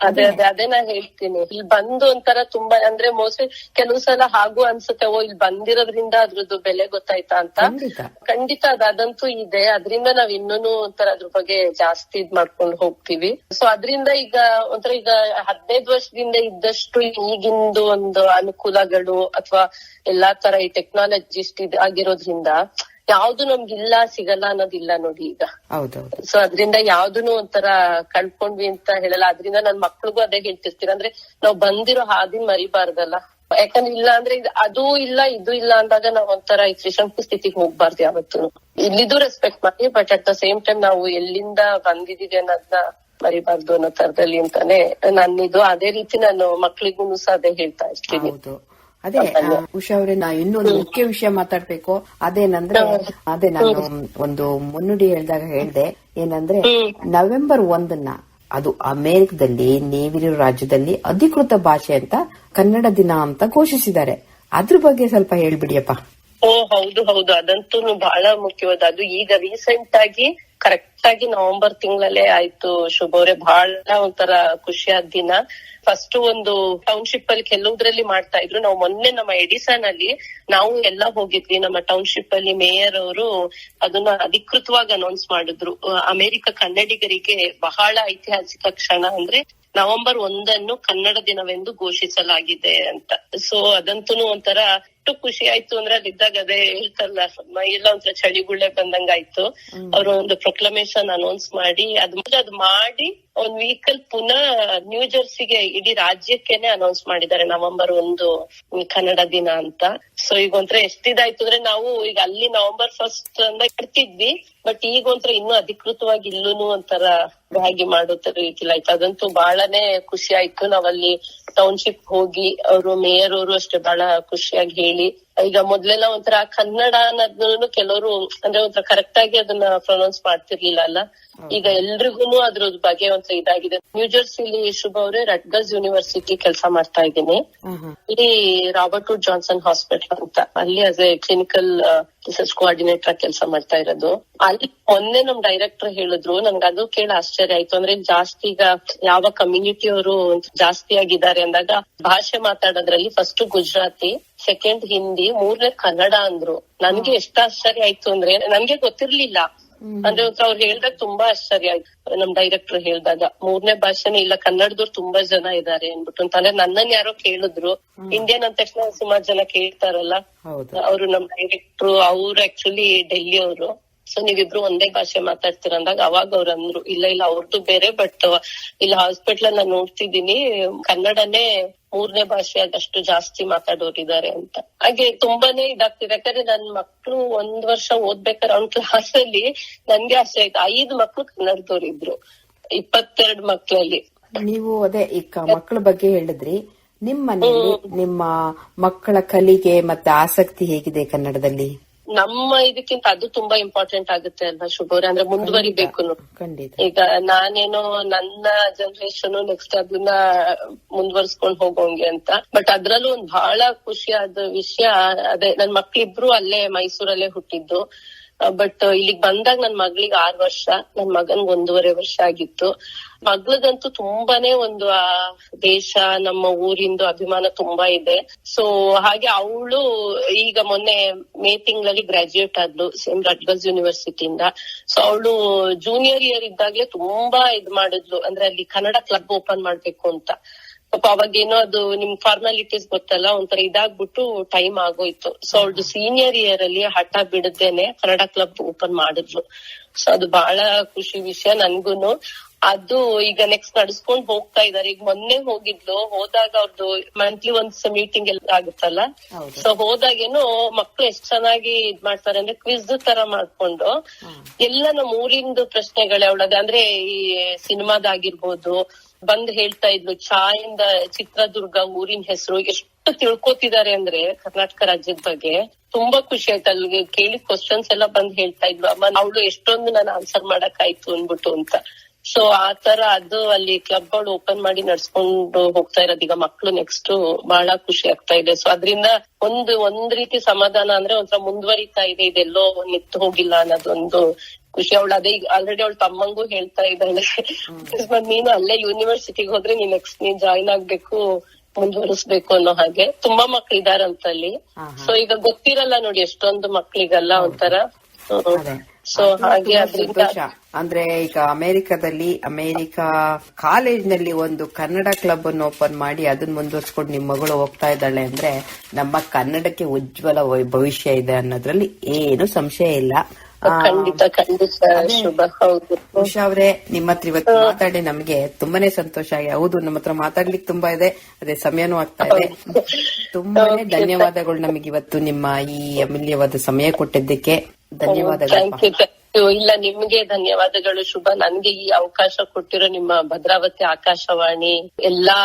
ಅದೇ ನಾ ಹೇಳ್ತೀನಿ. ಇಲ್ಲಿ ಬಂದು ಒಂಥರ ತುಂಬಾ ಅಂದ್ರೆ ಮೋಸ್ಟ್ಲಿ ಕೆಲವು ಸಲ ಹಾಗೂ ಅನ್ಸುತ್ತೆ, ಇಲ್ಲಿ ಬಂದಿರೋದ್ರಿಂದ ಅದ್ರದ್ದು ಬೆಲೆ ಗೊತ್ತಾಯ್ತಾ ಅಂತ. ಖಂಡಿತ ಅದಂತೂ ಇದೆ. ಅದ್ರಿಂದ ನಾವ್ ಇನ್ನೂನು ಒಂಥರ ಅದ್ರ ಬಗ್ಗೆ ಜಾಸ್ತಿ ಇದ್ ಮಾಡ್ಕೊಂಡು ಹೋಗ್ತೀವಿ. ಸೊ ಅದ್ರಿಂದ ಈಗ ಒಂಥರ ಈಗ 15 ವರ್ಷದಿಂದ ಇದ್ದಷ್ಟು ಈಗಿಂದು ಒಂದು ಅನುಕೂಲಗಳು ಅಥವಾ ಎಲ್ಲಾ ತರ ಈ ಟೆಕ್ನಾಲಜಿ ಆಗಿರೋದ್ರಿಂದ ಯಾವ್ದು ನಮ್ಗಿಲ್ಲ ಸಿಗಲ್ಲ ಅನ್ನೋದಿಲ್ಲ ನೋಡಿ ಈಗ. ಹೌದೌದು. ಸೊ ಅದ್ರಿಂದ ಯಾವ್ದೂನು ಒಂಥರ ಕಳ್ಕೊಂಡ್ವಿ ಅಂತ ಹೇಳಲ್ಲ. ಅದ್ರಿಂದ ನನ್ ಮಕ್ಳಿಗೂ ಅದೇ ಹೇಳ್ತಿರ್ತೀರ, ಅಂದ್ರೆ ನಾವ್ ಬಂದಿರೋ ಹಾದಿನ ಮರಿಬಾರ್ದಲ್ಲ. ಯಾಕಂದ್ರೆ ಇಲ್ಲ ಅಂದ್ರೆ ಅದು ಇಲ್ಲ ಇದು ಇಲ್ಲ ಅಂದಾಗ ನಾವ್ ಒಂಥರ ಈ ತ್ರಿಶಂಕು ಸ್ಥಿತಿಗೆ ಹೋಗ್ಬಾರ್ದು ಯಾವತ್ತು. ಇಲ್ಲಿದ್ದು ರೆಸ್ಪೆಕ್ಟ್ ಮಾಡಿ, but at the same time ನಾವು ಎಲ್ಲಿಂದ ಬಂದಿದೀವಿ ಅನ್ನೋದನ್ನ ಮರಿಬಾರ್ದು ಅನ್ನೋ ತರದಲ್ಲಿ ಅಂತಾನೆ ನನ್ನಿದು. ಅದೇ ರೀತಿ ನಾನು ಮಕ್ಳಿಗೂ ಸಹ ಅದೇ ಹೇಳ್ತಾ ಇರ್ತೀನಿ. ಅದೇ ಉಷಾ ಅವ್ರೆ, ನಾ ಇನ್ನೊಂದು ಮುಖ್ಯ ವಿಷಯ ಮಾತಾಡ್ಬೇಕು. ಅದೇನಂದ್ರೆ ನಾನು ಒಂದು ಮುನ್ನುಡಿ ಹೇಳಿದಾಗ ಹೇಳ್ದೆ ಏನಂದ್ರೆ, ನವೆಂಬರ್ 1 ಅದು ಅಮೆರಿಕದಲ್ಲಿ ನೀವಿರೋ ರಾಜ್ಯದಲ್ಲಿ ಅಧಿಕೃತ ಭಾಷೆ ಅಂತ ಕನ್ನಡ ದಿನ ಅಂತ ಘೋಷಿಸಿದ್ದಾರೆ. ಅದ್ರ ಬಗ್ಗೆ ಸ್ವಲ್ಪ ಹೇಳ್ಬಿಡಿಯಪ್ಪ. ಹೌದು ಹೌದು, ಅದಂತೂ ಬಹಳ ಮುಖ್ಯವಾದ. ಅದು ಈಗ ರೀಸೆಂಟ್ ಆಗಿ ಕರೆಕ್ಟ್ ಆಗಿ ನವೆಂಬರ್ ತಿಂಗಳಲ್ಲೇ ಆಯ್ತು ಶುಭ ಅವ್ರೆ. ಬಹಳ ಒಂಥರ ಖುಷಿಯಾದ ದಿನ. ಫಸ್ಟ್ ಒಂದು ಟೌನ್ಶಿಪ್ ಅಲ್ಲಿ ಕೆಲವುದ್ರಲ್ಲಿ ಮಾಡ್ತಾ ಇದ್ರು. ನಾವು ಮೊನ್ನೆ ನಮ್ಮ ಎಡಿಸನ್ ಅಲ್ಲಿ ನಾವು ಎಲ್ಲ ಹೋಗಿದ್ವಿ. ನಮ್ಮ ಟೌನ್ಶಿಪ್ ಅಲ್ಲಿ ಮೇಯರ್ ಅವರು ಅದನ್ನ ಅಧಿಕೃತವಾಗಿ ಅನೌನ್ಸ್ ಮಾಡಿದ್ರು. ಅಮೆರಿಕ ಕನ್ನಡಿಗರಿಗೆ ಬಹಳ ಐತಿಹಾಸಿಕ ಕ್ಷಣ ಅಂದ್ರೆ ನವೆಂಬರ್ 1 ಕನ್ನಡ ದಿನವೆಂದು ಘೋಷಿಸಲಾಗಿದೆ ಅಂತ. ಸೊ ಅದಂತೂ ಒಂಥರ ಎಷ್ಟು ಖುಷಿ ಆಯ್ತು ಅಂದ್ರೆ ಅಲ್ಲಿದ್ದಾಗ ಅದೇ ಹೇಳ್ತಾರಲ್ಲ, ಮೈಯೆಲ್ಲ ಒಂಥರ ಚಳಿಗುಳ್ಳೆ ಬಂದಂಗ ಆಯ್ತು. ಅವರು ಒಂದು ಪ್ರೊಕ್ಲಮೇಶನ್ ಅನೌನ್ಸ್ ಮಾಡಿ ಅದ್ ಮಾಡಿ ಒಂದ್ ವೀಕಲ್ ಪುನಃ ನ್ಯೂ ಜೆರ್ಸಿಗೆ ಇಡೀ ರಾಜ್ಯಕ್ಕೇನೆ ಅನೌನ್ಸ್ ಮಾಡಿದ್ದಾರೆ ನವೆಂಬರ್ 1 ಕನ್ನಡ ದಿನ ಅಂತ. ಸೊ ಈಗ ಒಂಥರ ಎಷ್ಟಿದಾಯ್ತು ಅಂದ್ರೆ ನಾವು ಈಗ ಅಲ್ಲಿ ನವೆಂಬರ್ 1 ಅಂತ ಇಡ್ತಿದ್ವಿ, ಬಟ್ ಈಗ ಒಂಥರ ಇನ್ನೂ ಅಧಿಕೃತವಾಗಿ ಇಲ್ಲೂನು ಒಂಥರ ಹಾಗೆ ಮಾಡೋ ರೀತಿಲ್ ಆಯ್ತು. ಅದಂತೂ ಬಹಳನೇ ಖುಷಿ ಆಯ್ತು. ನಾವಲ್ಲಿ ಟೌನ್ಶಿಪ್ ಹೋಗಿ ಅವರು ಮೇಯರ್ ಅವರು ಅಷ್ಟೇ ಬಹಳ ಖುಷಿಯಾಗಿ ಹೇಳಿ, ಈಗ ಮೊದ್ಲೆಲ್ಲ ಒಂಥರ ಕನ್ನಡ ಅನ್ನೋದನ್ನು ಕೆಲವರು ಅಂದ್ರೆ ಒಂಥರ ಕರೆಕ್ಟ್ ಆಗಿ ಅದನ್ನ ಪ್ರೊನೌನ್ಸ್ ಮಾಡ್ತಿರ್ಲಿಲ್ಲ ಅಲ್ಲ. ಈಗ ಎಲ್ರಿಗೂ ಅದ್ರ ಬಗ್ಗೆ ಒಂಥರ ಇದಾಗಿದೆ. ನ್ಯೂ ಜೆರ್ಸಿಲಿ ಶುಭ ಅವ್ರೆ ರಟ್ಗರ್ಸ್ ಯೂನಿವರ್ಸಿಟಿ ಕೆಲಸ ಮಾಡ್ತಾ ಇದ್ದೀನಿ. ಇಲ್ಲಿ ರಾಬರ್ಟ್ ವುಡ್ ಜಾನ್ಸನ್ ಹಾಸ್ಪಿಟಲ್ ಅಂತ, ಅಲ್ಲಿ as A clinical research coordinator ಆಗಿ ಕೆಲಸ ಮಾಡ್ತಾ ಇರೋದು. ಅಲ್ಲಿ ಮೊನ್ನೆ ನಮ್ ಡೈರೆಕ್ಟರ್ ಹೇಳಿದ್ರು, ನನ್ಗೆ ಅದು ಕೇಳಿ ಆಶ್ಚರ್ಯ ಆಯ್ತು. ಅಂದ್ರೆ ಜಾಸ್ತಿ ಈಗ ಯಾವ ಕಮ್ಯುನಿಟಿ ಅವರು ಜಾಸ್ತಿ ಆಗಿದ್ದಾರೆ ಅಂದಾಗ ಭಾಷೆ ಮಾತಾಡೋದ್ರಲ್ಲಿ ಫಸ್ಟ್ ಗುಜರಾತಿ, ಸೆಕೆಂಡ್ ಹಿಂದಿ, 3ನೇ ಕನ್ನಡ ಅಂದ್ರು. ನನ್ಗೆ ಎಷ್ಟು ಆಶ್ಚರ್ಯ ಆಯ್ತು ಅಂದ್ರೆ ನನ್ಗೆ ಗೊತ್ತಿರ್ಲಿಲ್ಲ. ಅಂದ್ರೆ ಅವ್ರು ಹೇಳ್ದಾಗ ತುಂಬಾ ಆಶ್ಚರ್ಯ ಆಯ್ತು. ನಮ್ ಡೈರೆಕ್ಟರ್ ಹೇಳ್ದಾಗ 3ನೇ ಭಾಷೆನೇ ಇಲ್ಲ, ಕನ್ನಡದವ್ರು ತುಂಬಾ ಜನ ಇದಾರೆ ಅನ್ಬಿಟ್ಟು ಅಂತ. ಅಂದ್ರೆ ನನ್ನನ್ ಯಾರೋ ಕೇಳಿದ್ರು, ಇಂಡಿಯನ್ ಅಂದ ತಕ್ಷಣ ಸುಮಾರು ಜನ ಕೇಳ್ತಾರಲ್ಲ. ಅವರು ನಮ್ ಡೈರೆಕ್ಟ್ರು, ಅವ್ರು ಆಕ್ಚುಲಿ ಡೆಲ್ಲಿ ಅವರು. ಸೊ ನೀವಿಬ್ರು ಒಂದೇ ಭಾಷೆ ಮಾತಾಡ್ತೀರ ಅಂದಾಗ ಅವಾಗ ಅವ್ರು ಅಂದ್ರು, ಇಲ್ಲ ಅವ್ರದ್ದು ಬೇರೆ, ಬಟ್ ಇಲ್ಲಿ ಹಾಸ್ಪಿಟಲ್ ನಾನು ನೋಡ್ತಿದ್ದೀನಿ ಕನ್ನಡನೇ 3ನೇ ಭಾಷೆ ಅದಷ್ಟು ಜಾಸ್ತಿ ಮಾತಾಡೋರಿದ್ದಾರೆ ಅಂತ. ಹಾಗೆ ತುಂಬಾನೇ ಇದಾಗ್ತಿದೆ. ಯಾಕಂದ್ರೆ ನನ್ ಮಕ್ಳು 1 ವರ್ಷ ಓದ್ಬೇಕಾದ್ರೆ ಅವ್ನ ಕ್ಲಾಸ್ ಅಲ್ಲಿ ನನ್ಗೆ ಆಸೆ ಆಯ್ತು, 5 ಮಕ್ಳು ಕನ್ನಡದವ್ರಿದ್ರು 22 ಮಕ್ಳಲ್ಲಿ. ನೀವು ಅದೇ ಈಗ ಮಕ್ಕಳ ಬಗ್ಗೆ ಹೇಳಿದ್ರಿ, ನಿಮ್ ಮನೆಯಲ್ಲಿ ನಿಮ್ಮ ಮಕ್ಕಳ ಕಲಿಗೆ ಮತ್ತೆ ಆಸಕ್ತಿ ಹೇಗಿದೆ ಕನ್ನಡದಲ್ಲಿ? ನಮ್ಮ ಇದಕ್ಕಿಂತ ಅದು ತುಂಬಾ ಇಂಪಾರ್ಟೆಂಟ್ ಆಗುತ್ತೆ ಅಲ್ವಾ ಶುಭವ್ರೆ, ಅಂದ್ರೆ ಮುಂದುವರಿಬೇಕು. ಈಗ ನಾನೇನೋ ನನ್ನ ಜನರೇಷನ್ ನೆಕ್ಸ್ಟ್ ಅದನ್ನ ಮುಂದುವರ್ಸ್ಕೊಂಡ್ ಹೋಗೋಂಗೆ ಅಂತ. ಬಟ್ ಅದ್ರಲ್ಲೂ ಒಂದ್ ಬಹಳ ಖುಷಿಯಾದ ವಿಷಯ ಅದೇ, ನನ್ ಮಕ್ಳಿಬ್ರು ಅಲ್ಲೇ ಮೈಸೂರಲ್ಲೇ ಹುಟ್ಟಿದ್ದು. ಬಟ್ ಇಲ್ಲಿಗ್ ಬಂದಾಗ ನನ್ ಮಗಳಿಗೆ 6 ವರ್ಷ, ನನ್ ಮಗನ್ಗೆ 1.5 ವರ್ಷ ಆಗಿತ್ತು. ಮಗ್ಳದಂತೂ ತುಂಬಾನೇ ಒಂದು ಆ ದೇಶ ನಮ್ಮ ಊರಿಂದು ಅಭಿಮಾನ ತುಂಬಾ ಇದೆ. ಸೊ ಹಾಗೆ ಅವಳು ಈಗ ಮೊನ್ನೆ ಮೇ ತಿಂಗಳಲ್ಲಿ ಗ್ರಾಜುಯೇಟ್ ಆದ್ಲು ಸೇಮ್ ರಟ್ಗರ್ಸ್ ಯೂನಿವರ್ಸಿಟಿಯಿಂದ. ಸೊ ಅವಳು ಜೂನಿಯರ್ ಇಯರ್ ಇದ್ದಾಗ್ಲೇ ತುಂಬಾ ಇದ್ ಮಾಡಿದ್ಲು, ಅಂದ್ರೆ ಅಲ್ಲಿ ಕನ್ನಡ ಕ್ಲಬ್ ಓಪನ್ ಮಾಡ್ಬೇಕು ಅಂತ. ಪಾಪ ಅವಾಗೇನೋ ಅದು ನಿಮ್ ಫಾರ್ಮಾಲಿಟೀಸ್ ಗೊತ್ತಲ್ಲ, ಒಂಥರ ಇದಾಗ್ಬಿಟ್ಟು ಟೈಮ್ ಆಗೋಯ್ತು. ಸೊ ಅವಳು ಸೀನಿಯರ್ ಇಯರ್ ಅಲ್ಲಿ ಹಠ ಬಿಡದೇನೆ ಕನ್ನಡ ಕ್ಲಬ್ ಓಪನ್ ಮಾಡಿದ್ಲು. ಸೊ ಅದು ಬಹಳ ಖುಷಿ ವಿಷಯ ನನ್ಗೂನು. ಅದು ಈಗ ನೆಕ್ಸ್ಟ್ ನಡ್ಸ್ಕೊಂಡ್ ಹೋಗ್ತಾ ಇದಾರೆ. ಈಗ ಮೊನ್ನೆ ಹೋಗಿದ್ಲು, ಹೋದಾಗ ಅವ್ರದ್ದು ಮಂತ್ಲಿ ಒಂದ್ಸ ಮೀಟಿಂಗ್ ಎಲ್ಲ ಆಗುತ್ತಲ್ಲ. ಸೊ ಹೋದಾಗೇನು ಮಕ್ಳು ಎಷ್ಟ್ ಚೆನ್ನಾಗಿ ಇದ್ ಮಾಡ್ತಾರೆ ಅಂದ್ರೆ ಕ್ವಿಜ್ ತರ ಮಾಡ್ಕೊಂಡು ಎಲ್ಲ ನಮ್ಮ ಊರಿಂದು ಪ್ರಶ್ನೆಗಳೇ ಅವಳದ, ಅಂದ್ರೆ ಈ ಸಿನಿಮಾದಾಗಿರ್ಬೋದು ಬಂದ್ ಹೇಳ್ತಾ ಇದ್ಲು. ಚಾಯಿಂದ ಚಿತ್ರದುರ್ಗ ಊರಿನ ಹೆಸರು ಎಷ್ಟು ತಿಳ್ಕೊತಿದ್ದಾರೆ ಅಂದ್ರೆ ಕರ್ನಾಟಕ ರಾಜ್ಯದ ಬಗ್ಗೆ. ತುಂಬಾ ಖುಷಿ ಆಯ್ತು. ಅಲ್ಲಿಗೆ ಕೇಳಿದ ಕ್ವಶನ್ಸ್ ಎಲ್ಲ ಬಂದ್ ಹೇಳ್ತಾ ಇದ್ಲು, ಅಮ್ಮ ಅವಳು ಎಷ್ಟೊಂದು ನಾನು ಆನ್ಸರ್ ಮಾಡಕ್ ಆಯ್ತು ಅನ್ಬಿಟ್ಟು ಅಂತ. ಸೊ ಆತರ ಅದು ಅಲ್ಲಿ ಕ್ಲಬ್ ಗಳು ಓಪನ್ ಮಾಡಿ ನಡ್ಸ್ಕೊಂಡು ಹೋಗ್ತಾ ಇರೋದು ಈಗ ಮಕ್ಳು ನೆಕ್ಸ್ಟ್ ಬಹಳ ಖುಷಿ ಆಗ್ತಾ ಇದೆ. ಸೊ ಅದ್ರಿಂದ ಒಂದ್ ರೀತಿ ಸಮಾಧಾನ ಅಂದ್ರೆ ಒಂಥರ ಮುಂದುವರಿತಾ ಇದೆ, ಇದೆಲ್ಲೋ ನಿಂತು ಹೋಗಿಲ್ಲ ಅನ್ನೋದೊಂದು ಖುಷಿ. ಅವಳು ಅದೇ ಆಲ್ರೆಡಿ ಅವಳ ತಮ್ಮಂಗೂ ಹೇಳ್ತಾ ಇದ್ದಾಳೆ, ನೀನು ಅಲ್ಲೇ ಯೂನಿವರ್ಸಿಟಿಗೆ ಹೋದ್ರೆ ನೆಕ್ಸ್ಟ್ ನೀನ್ ಜಾಯಿನ್ ಆಗ್ಬೇಕು, ಮುಂದುವರಿಸ್ಬೇಕು ಅನ್ನೋ ಹಾಗೆ. ತುಂಬಾ ಮಕ್ಳು ಇದಾರಂತ ಅಲ್ಲಿ. ಸೊ ಈಗ ಗೊತ್ತಿರಲ್ಲ ನೋಡಿ ಎಷ್ಟೊಂದು ಮಕ್ಳಿಗೆಲ್ಲ ಒಂಥರ ಸೊ ಹಾಗೆ ತುಂಬಾ ಅದ್ರಿಂದ ಸಂತೋಷ. ಅಂದ್ರೆ ಈಗ ಅಮೆರಿಕ ಕಾಲೇಜ್ನಲ್ಲಿ ಒಂದು ಕನ್ನಡ ಕ್ಲಬ್ ಅನ್ನು ಓಪನ್ ಮಾಡಿ ಅದನ್ನ ಮುಂದುವರ್ಸ್ಕೊಂಡು ನಿಮ್ ಮಗಳು ಹೋಗ್ತಾ ಇದ್ದಾಳೆ ಅಂದ್ರೆ ನಮ್ಮ ಕನ್ನಡಕ್ಕೆ ಉಜ್ವಲ ಭವಿಷ್ಯ ಇದೆ ಅನ್ನೋದ್ರಲ್ಲಿ ಏನು ಸಂಶಯ ಇಲ್ಲ. ಖಂಡಿತ ಶುಭ. ಹೌದು ಉಷಾ ಅವ್ರೆ, ನಿಮ್ಮ ಹತ್ರ ಇವತ್ತು ಮಾತಾಡಿ ನಮ್ಗೆ ತುಂಬಾನೇ ಸಂತೋಷ ಆಗಿ. ಹೌದು, ನಮ್ಮ ಹತ್ರ ಮಾತಾಡ್ಲಿಕ್ಕೆ ತುಂಬಾ ಇದೆ, ಅದೇ ಸಮಯನೂ ಆಗ್ತಾ ಇದೆ. ತುಂಬಾನೇ ಧನ್ಯವಾದಗಳು ನಮಗೆ ಇವತ್ತು ನಿಮ್ಮ ಈ ಅಮೂಲ್ಯವಾದ ಸಮಯ ಕೊಟ್ಟಿದ್ದಕ್ಕೆ. ಧನ್ಯವಾದಗಳು. ಇಲ್ಲ, ನಿಮ್ಗೆ ಧನ್ಯವಾದಗಳು ಶುಭ. ನನ್ಗೆ ಈ ಅವಕಾಶ ಕೊಟ್ಟಿರೋ ನಿಮ್ಮ ಭದ್ರಾವತಿ ಆಕಾಶವಾಣಿ ಎಲ್ಲಾ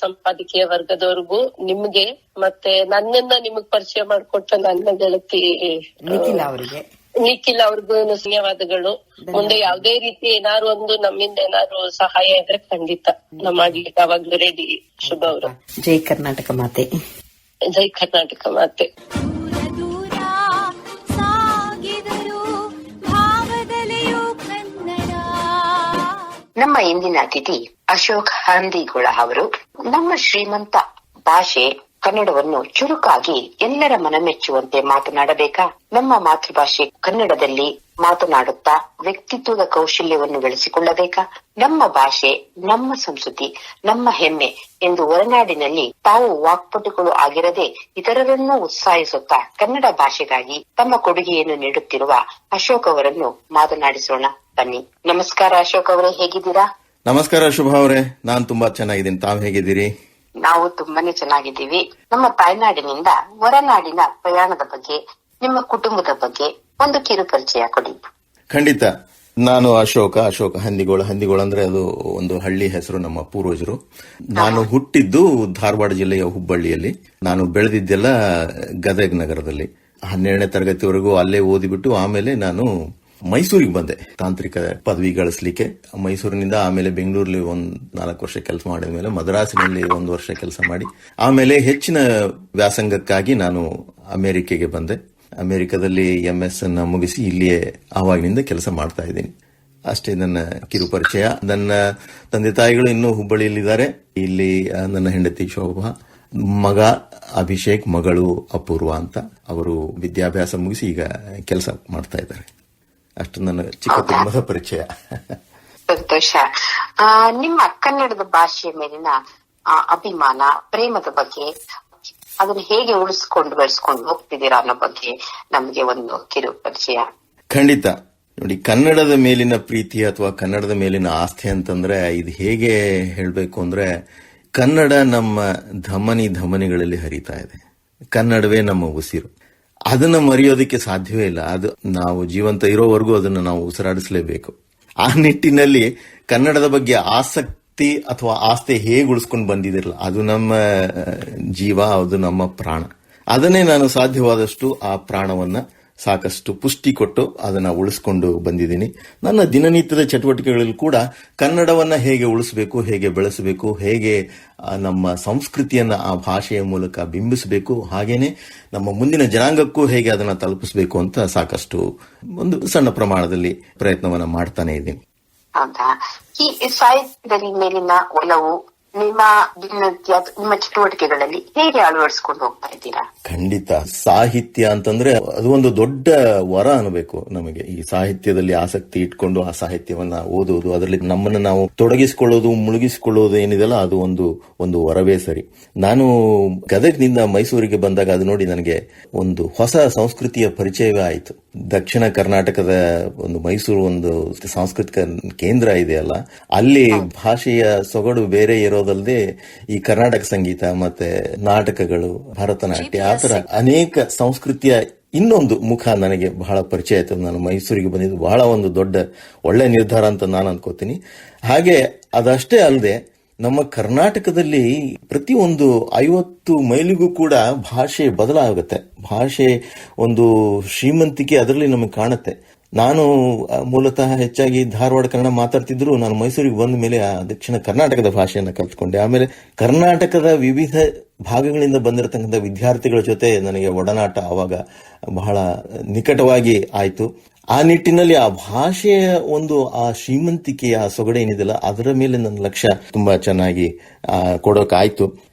ಸಂಪಾದಕೀಯ ವರ್ಗದವರಿಗೂ, ನಿಮ್ಗೆ ಮತ್ತೆ ನನ್ನನ್ನ ನಿಮಗ್ ಪರಿಚಯ ಮಾಡಿಕೊಟ್ಟ ನನ್ನ ಗೆಳತಿ ನಿಖಿಲ್ ಅವ್ರಿಗೂ ಧನ್ಯವಾದಗಳು. ಮುಂದೆ ಯಾವ್ದೇ ರೀತಿ ಏನಾದ್ರು ಒಂದು ನಮ್ಮಿಂದ ಏನಾದ್ರು ಸಹಾಯ ಇದ್ರೆ ಖಂಡಿತ ನಾವು ಮಾಡ್ಲಿಕ್ಕೆ ಯಾವಾಗ್ಲೂ ರೆಡಿ. ಶುಭ ಅವರು. ಜೈ ಕರ್ನಾಟಕ ಮಾತೆ. ಜೈ ಕರ್ನಾಟಕ ಮಾತೆ. ದೂರ ದೂರ ಸಾಗಿದರು ಭಾವದಲೆಯೂ ಕನ್ನಡ. ನಮ್ಮ ಇಂದಿನ ಅತಿಥಿ ಅಶೋಕ್ ಹಂದಿಗೋಳ ಅವರು. ನಮ್ಮ ಶ್ರೀಮಂತ ಭಾಷೆ ಕನ್ನಡವನ್ನು ಚುರುಕಾಗಿ ಎಲ್ಲರ ಮನಮೆಚ್ಚುವಂತೆ ಮಾತನಾಡಬೇಕಾ? ನಮ್ಮ ಮಾತೃಭಾಷೆ ಕನ್ನಡದಲ್ಲಿ ಮಾತನಾಡುತ್ತಾ ವ್ಯಕ್ತಿತ್ವದ ಕೌಶಲ್ಯವನ್ನು ಬೆಳೆಸಿಕೊಳ್ಳಬೇಕಾ? ನಮ್ಮ ಭಾಷೆ, ನಮ್ಮ ಸಂಸ್ಕೃತಿ, ನಮ್ಮ ಹೆಮ್ಮೆ ಎಂದು ಹೊರನಾಡಿನಲ್ಲಿ ತಾವು ವಾಕ್ಪಟುಗಳು ಆಗಿರದೆ ಇತರರನ್ನೂ ಉತ್ಸಾಹಿಸುತ್ತಾ ಕನ್ನಡ ಭಾಷೆಗಾಗಿ ತಮ್ಮ ಕೊಡುಗೆಯನ್ನು ನೀಡುತ್ತಿರುವ ಅಶೋಕ್ ಅವರನ್ನು ಮಾತನಾಡಿಸೋಣ ಬನ್ನಿ. ನಮಸ್ಕಾರ ಅಶೋಕ್ ಅವರೇ, ಹೇಗಿದ್ದೀರಾ? ನಮಸ್ಕಾರ ಶುಭಾ ಅವರೇ, ನಾನ್ ತುಂಬಾ ಚೆನ್ನಾಗಿದ್ದೀನಿ. ತಾವು ಹೇಗಿದ್ದೀರಿ? ನಾವು ತುಂಬಾನೇ ಚೆನ್ನಾಗಿದ್ದೀವಿ. ನಮ್ಮ ತಾಯ್ನಾಡಿನಿಂದ ಹೊರನಾಡಿನ ಪ್ರಯಾಣದ ಬಗ್ಗೆ, ನಿಮ್ಮ ಕುಟುಂಬದ ಬಗ್ಗೆ ಒಂದು ಕಿರು ಪರಿಚಯ ಕೊಡಿ. ಖಂಡಿತ. ನಾನು ಅಶೋಕ ಹಂದಿಗೋಳ ಅಂದ್ರೆ ಅದು ಒಂದು ಹಳ್ಳಿ ಹೆಸರು, ನಮ್ಮ ಪೂರ್ವಜರು. ನಾನು ಹುಟ್ಟಿದ್ದು ಧಾರವಾಡ ಜಿಲ್ಲೆಯ ಹುಬ್ಬಳ್ಳಿಯಲ್ಲಿ. ನಾನು ಬೆಳೆದಿದ್ದೆಲ್ಲ ಗದಗ್ ನಗರದಲ್ಲಿ. 12ನೇ ತರಗತಿವರೆಗೂ ಅಲ್ಲೇ ಓದಿಬಿಟ್ಟು ಆಮೇಲೆ ನಾನು ಮೈಸೂರಿಗೆ ಬಂದೆ ತಾಂತ್ರಿಕ ಪದವಿ ಗಳಿಸಲಿಕ್ಕೆ. ಮೈಸೂರಿನಿಂದ ಆಮೇಲೆ ಬೆಂಗಳೂರಲ್ಲಿ 4 ವರ್ಷ ಕೆಲಸ ಮಾಡಿದ ಮೇಲೆ ಮದ್ರಾಸಿನಲ್ಲಿ 1 ವರ್ಷ ಕೆಲಸ ಮಾಡಿ ಆಮೇಲೆ ಹೆಚ್ಚಿನ ವ್ಯಾಸಂಗಕ್ಕಾಗಿ ನಾನು ಅಮೆರಿಕೆಗೆ ಬಂದೆ. ಅಮೆರಿಕದಲ್ಲಿ MS ಅನ್ನ ಮುಗಿಸಿ ಇಲ್ಲಿಯೇ ಆವಾಗಿನಿಂದ ಕೆಲಸ ಮಾಡ್ತಾ ಇದ್ದೀನಿ. ಅಷ್ಟೇ ನನ್ನ ಕಿರು ಪರಿಚಯ. ನನ್ನ ತಂದೆ ತಾಯಿಗಳು ಇನ್ನೂ ಹುಬ್ಬಳ್ಳಿಯಲ್ಲಿದ್ದಾರೆ. ಇಲ್ಲಿ ನನ್ನ ಹೆಂಡತಿ ಶೋಭಾ, ಮಗ ಅಭಿಷೇಕ್, ಮಗಳು ಅಪೂರ್ವ ಅಂತ. ಅವರು ವಿದ್ಯಾಭ್ಯಾಸ ಮುಗಿಸಿ ಈಗ ಕೆಲಸ ಮಾಡ್ತಾ ಇದ್ದಾರೆ. ಅಷ್ಟು ನನ್ನ ಚಿಕ್ಕ ಕುಟುಂಬದ ಪರಿಚಯ. ಸಂತೋಷ. ನಿಮ್ಮ ಕನ್ನಡದ ಭಾಷೆಯ ಮೇಲಿನ ಅಭಿಮಾನ, ಪ್ರೇಮದ ಬಗ್ಗೆ, ಅದನ್ನು ಹೇಗೆ ಉಳಿಸ್ಕೊಂಡು ಬೆಳೆಸ್ಕೊಂಡು ಹೋಗ್ತಿದ್ದೀರಾ ಅನ್ನೋ ಬಗ್ಗೆ ನಮ್ಗೆ ಒಂದು ಕಿರು ಪರಿಚಯ. ಖಂಡಿತ. ನೋಡಿ, ಕನ್ನಡದ ಮೇಲಿನ ಪ್ರೀತಿ ಅಥವಾ ಕನ್ನಡದ ಮೇಲಿನ ಆಸ್ಥೆ ಅಂತಂದ್ರೆ ಇದು ಹೇಗೆ ಹೇಳಬೇಕು ಅಂದ್ರೆ, ಕನ್ನಡ ನಮ್ಮ ಧಮನಿಗಳಲ್ಲಿ ಹರಿತಾ ಇದೆ. ಕನ್ನಡವೇ ನಮ್ಮ ಉಸಿರು. ಅದನ್ನ ಮರೆಯೋದಕ್ಕೆ ಸಾಧ್ಯವೇ ಇಲ್ಲ. ಅದು ನಾವು ಜೀವಂತ ಇರೋವರೆಗೂ ಅದನ್ನು ನಾವು ಉಸಿರಾಡಿಸಲೇಬೇಕು. ಆ ನಿಟ್ಟಿನಲ್ಲಿ ಕನ್ನಡದ ಬಗ್ಗೆ ಆಸಕ್ತಿ ಅಥವಾ ಆಸ್ಥೆ ಹೇಗೆ ಉಳಿಸ್ಕೊಂಡು ಬಂದಿದಿರಲ್ಲ, ಅದು ನಮ್ಮ ಜೀವ, ಅದು ನಮ್ಮ ಪ್ರಾಣ. ಅದನ್ನೇ ನಾನು ಸಾಧ್ಯವಾದಷ್ಟು ಆ ಪ್ರಾಣವನ್ನ ಸಾಕಷ್ಟು ಪುಷ್ಟಿ ಕೊಟ್ಟು ಅದನ್ನ ಉಳಿಸ್ಕೊಂಡು ಬಂದಿದ್ದೀನಿ. ನನ್ನ ದಿನನಿತ್ಯದ ಚಟುವಟಿಕೆಗಳಲ್ಲಿ ಕೂಡ ಕನ್ನಡವನ್ನ ಹೇಗೆ ಉಳಿಸಬೇಕು, ಹೇಗೆ ಬೆಳೆಸಬೇಕು, ಹೇಗೆ ನಮ್ಮ ಸಂಸ್ಕೃತಿಯನ್ನ ಆ ಭಾಷೆಯ ಮೂಲಕ ಬಿಂಬಿಸಬೇಕು, ಹಾಗೇನೆ ನಮ್ಮ ಮುಂದಿನ ಜನಾಂಗಕ್ಕೂ ಹೇಗೆ ಅದನ್ನ ತಲುಪಿಸಬೇಕು ಅಂತ ಸಾಕಷ್ಟು ಒಂದು ಸಣ್ಣ ಪ್ರಮಾಣದಲ್ಲಿ ಪ್ರಯತ್ನವನ್ನ ಮಾಡ್ತಾನೆ ಇದ್ದೀನಿ. ಹೌದಾ? ಈ ಸಾಹಿತ್ಯದ ಮೇಲಿನ ಒಲವು ನಿಮ್ಮ ದಿನನಿತ್ಯ ನಿಮ್ಮ ಚಟುವಟಿಕೆಗಳಲ್ಲಿ ಹೇಗೆ ಅಳವಡಿಸಿಕೊಂಡು ಹೋಗ್ತಾ ಇದ್ದೀರಾ? ಖಂಡಿತ. ಸಾಹಿತ್ಯ ಅಂತಂದ್ರೆ ಅದು ಒಂದು ದೊಡ್ಡ ವರ ಅನ್ನಬೇಕು ನಮಗೆ. ಈ ಸಾಹಿತ್ಯದಲ್ಲಿ ಆಸಕ್ತಿ ಇಟ್ಕೊಂಡು ಆ ಸಾಹಿತ್ಯವನ್ನ ಓದುವುದು, ಅದರಲ್ಲಿ ನಮ್ಮನ್ನು ನಾವು ತೊಡಗಿಸಿಕೊಳ್ಳೋದು, ಮುಳುಗಿಸಿಕೊಳ್ಳೋದು ಏನಿದೆಲ್ಲ, ಅದು ಒಂದು ವರವೇ ಸರಿ. ನಾನು ಗದಗ್ನಿಂದ ಮೈಸೂರಿಗೆ ಬಂದಾಗ ಅದು ನೋಡಿ ನನಗೆ ಒಂದು ಹೊಸ ಸಂಸ್ಕೃತಿಯ ಪರಿಚಯವೇ ಆಯಿತು. ದಕ್ಷಿಣ ಕರ್ನಾಟಕದ ಒಂದು ಮೈಸೂರು ಒಂದು ಸಾಂಸ್ಕೃತಿಕ ಕೇಂದ್ರ ಇದೆಯಲ್ಲ, ಅಲ್ಲಿ ಭಾಷೆಯ ಸೊಗಡು ಬೇರೆ ಇರೋದಲ್ಲದೆ ಈ ಕರ್ನಾಟಕ ಸಂಗೀತ ಮತ್ತೆ ನಾಟಕಗಳು, ಭರತನಾಟ್ಯ, ಆ ತರ ಅನೇಕ ಸಂಸ್ಕೃತಿಯ ಇನ್ನೊಂದು ಮುಖ ನನಗೆ ಬಹಳ ಪರಿಚಯ ಆಯ್ತು. ನಾನು ಮೈಸೂರಿಗೆ ಬಂದಿದ್ದು ಬಹಳ ಒಂದು ದೊಡ್ಡ ಒಳ್ಳೆ ನಿರ್ಧಾರ ಅಂತ ನಾನು ಅನ್ಕೋತೀನಿ. ಹಾಗೆ ಅದಷ್ಟೇ ಅಲ್ಲದೆ ನಮ್ಮ ಕರ್ನಾಟಕದಲ್ಲಿ ಪ್ರತಿಯೊಂದು 50 ಮೈಲಿಗೂ ಕೂಡ ಭಾಷೆ ಬದಲಾಗುತ್ತೆ. ಭಾಷೆ ಒಂದು ಶ್ರೀಮಂತಿಕೆ ಅದರಲ್ಲಿ ನಮಗೆ ಕಾಣುತ್ತೆ. ನಾನು ಮೂಲತಃ ಹೆಚ್ಚಾಗಿ ಧಾರವಾಡ ಕನ್ನಡ ಮಾತಾಡ್ತಿದ್ರು, ನಾನು ಮೈಸೂರಿಗೆ ಬಂದ ಮೇಲೆ ಆ ದಕ್ಷಿಣ ಕರ್ನಾಟಕದ ಭಾಷೆಯನ್ನು ಕಲ್ತ್ಕೊಂಡೆ. ಆಮೇಲೆ ಕರ್ನಾಟಕದ ವಿವಿಧ ಭಾಗಗಳಿಂದ ಬಂದಿರತಕ್ಕಂಥ ವಿದ್ಯಾರ್ಥಿಗಳ ಜೊತೆ ನನಗೆ ಒಡನಾಟ ಆವಾಗ ಬಹಳ ನಿಕಟವಾಗಿ ಆಯ್ತು. ಆ ನಿಟ್ಟಿನಲ್ಲಿ ಆ ಭಾಷೆಯ ಒಂದು ಆ ಶ್ರೀಮಂತಿಕೆಯ ಆ ಸೊಗಡೆ ಏನಿದೆಯಲ್ಲ, ಅದರ ಮೇಲೆ ನನ್ನ ಲಕ್ಷ್ಯ ತುಂಬಾ ಚೆನ್ನಾಗಿ ಕೊಡೋಕಾಯ್ತು.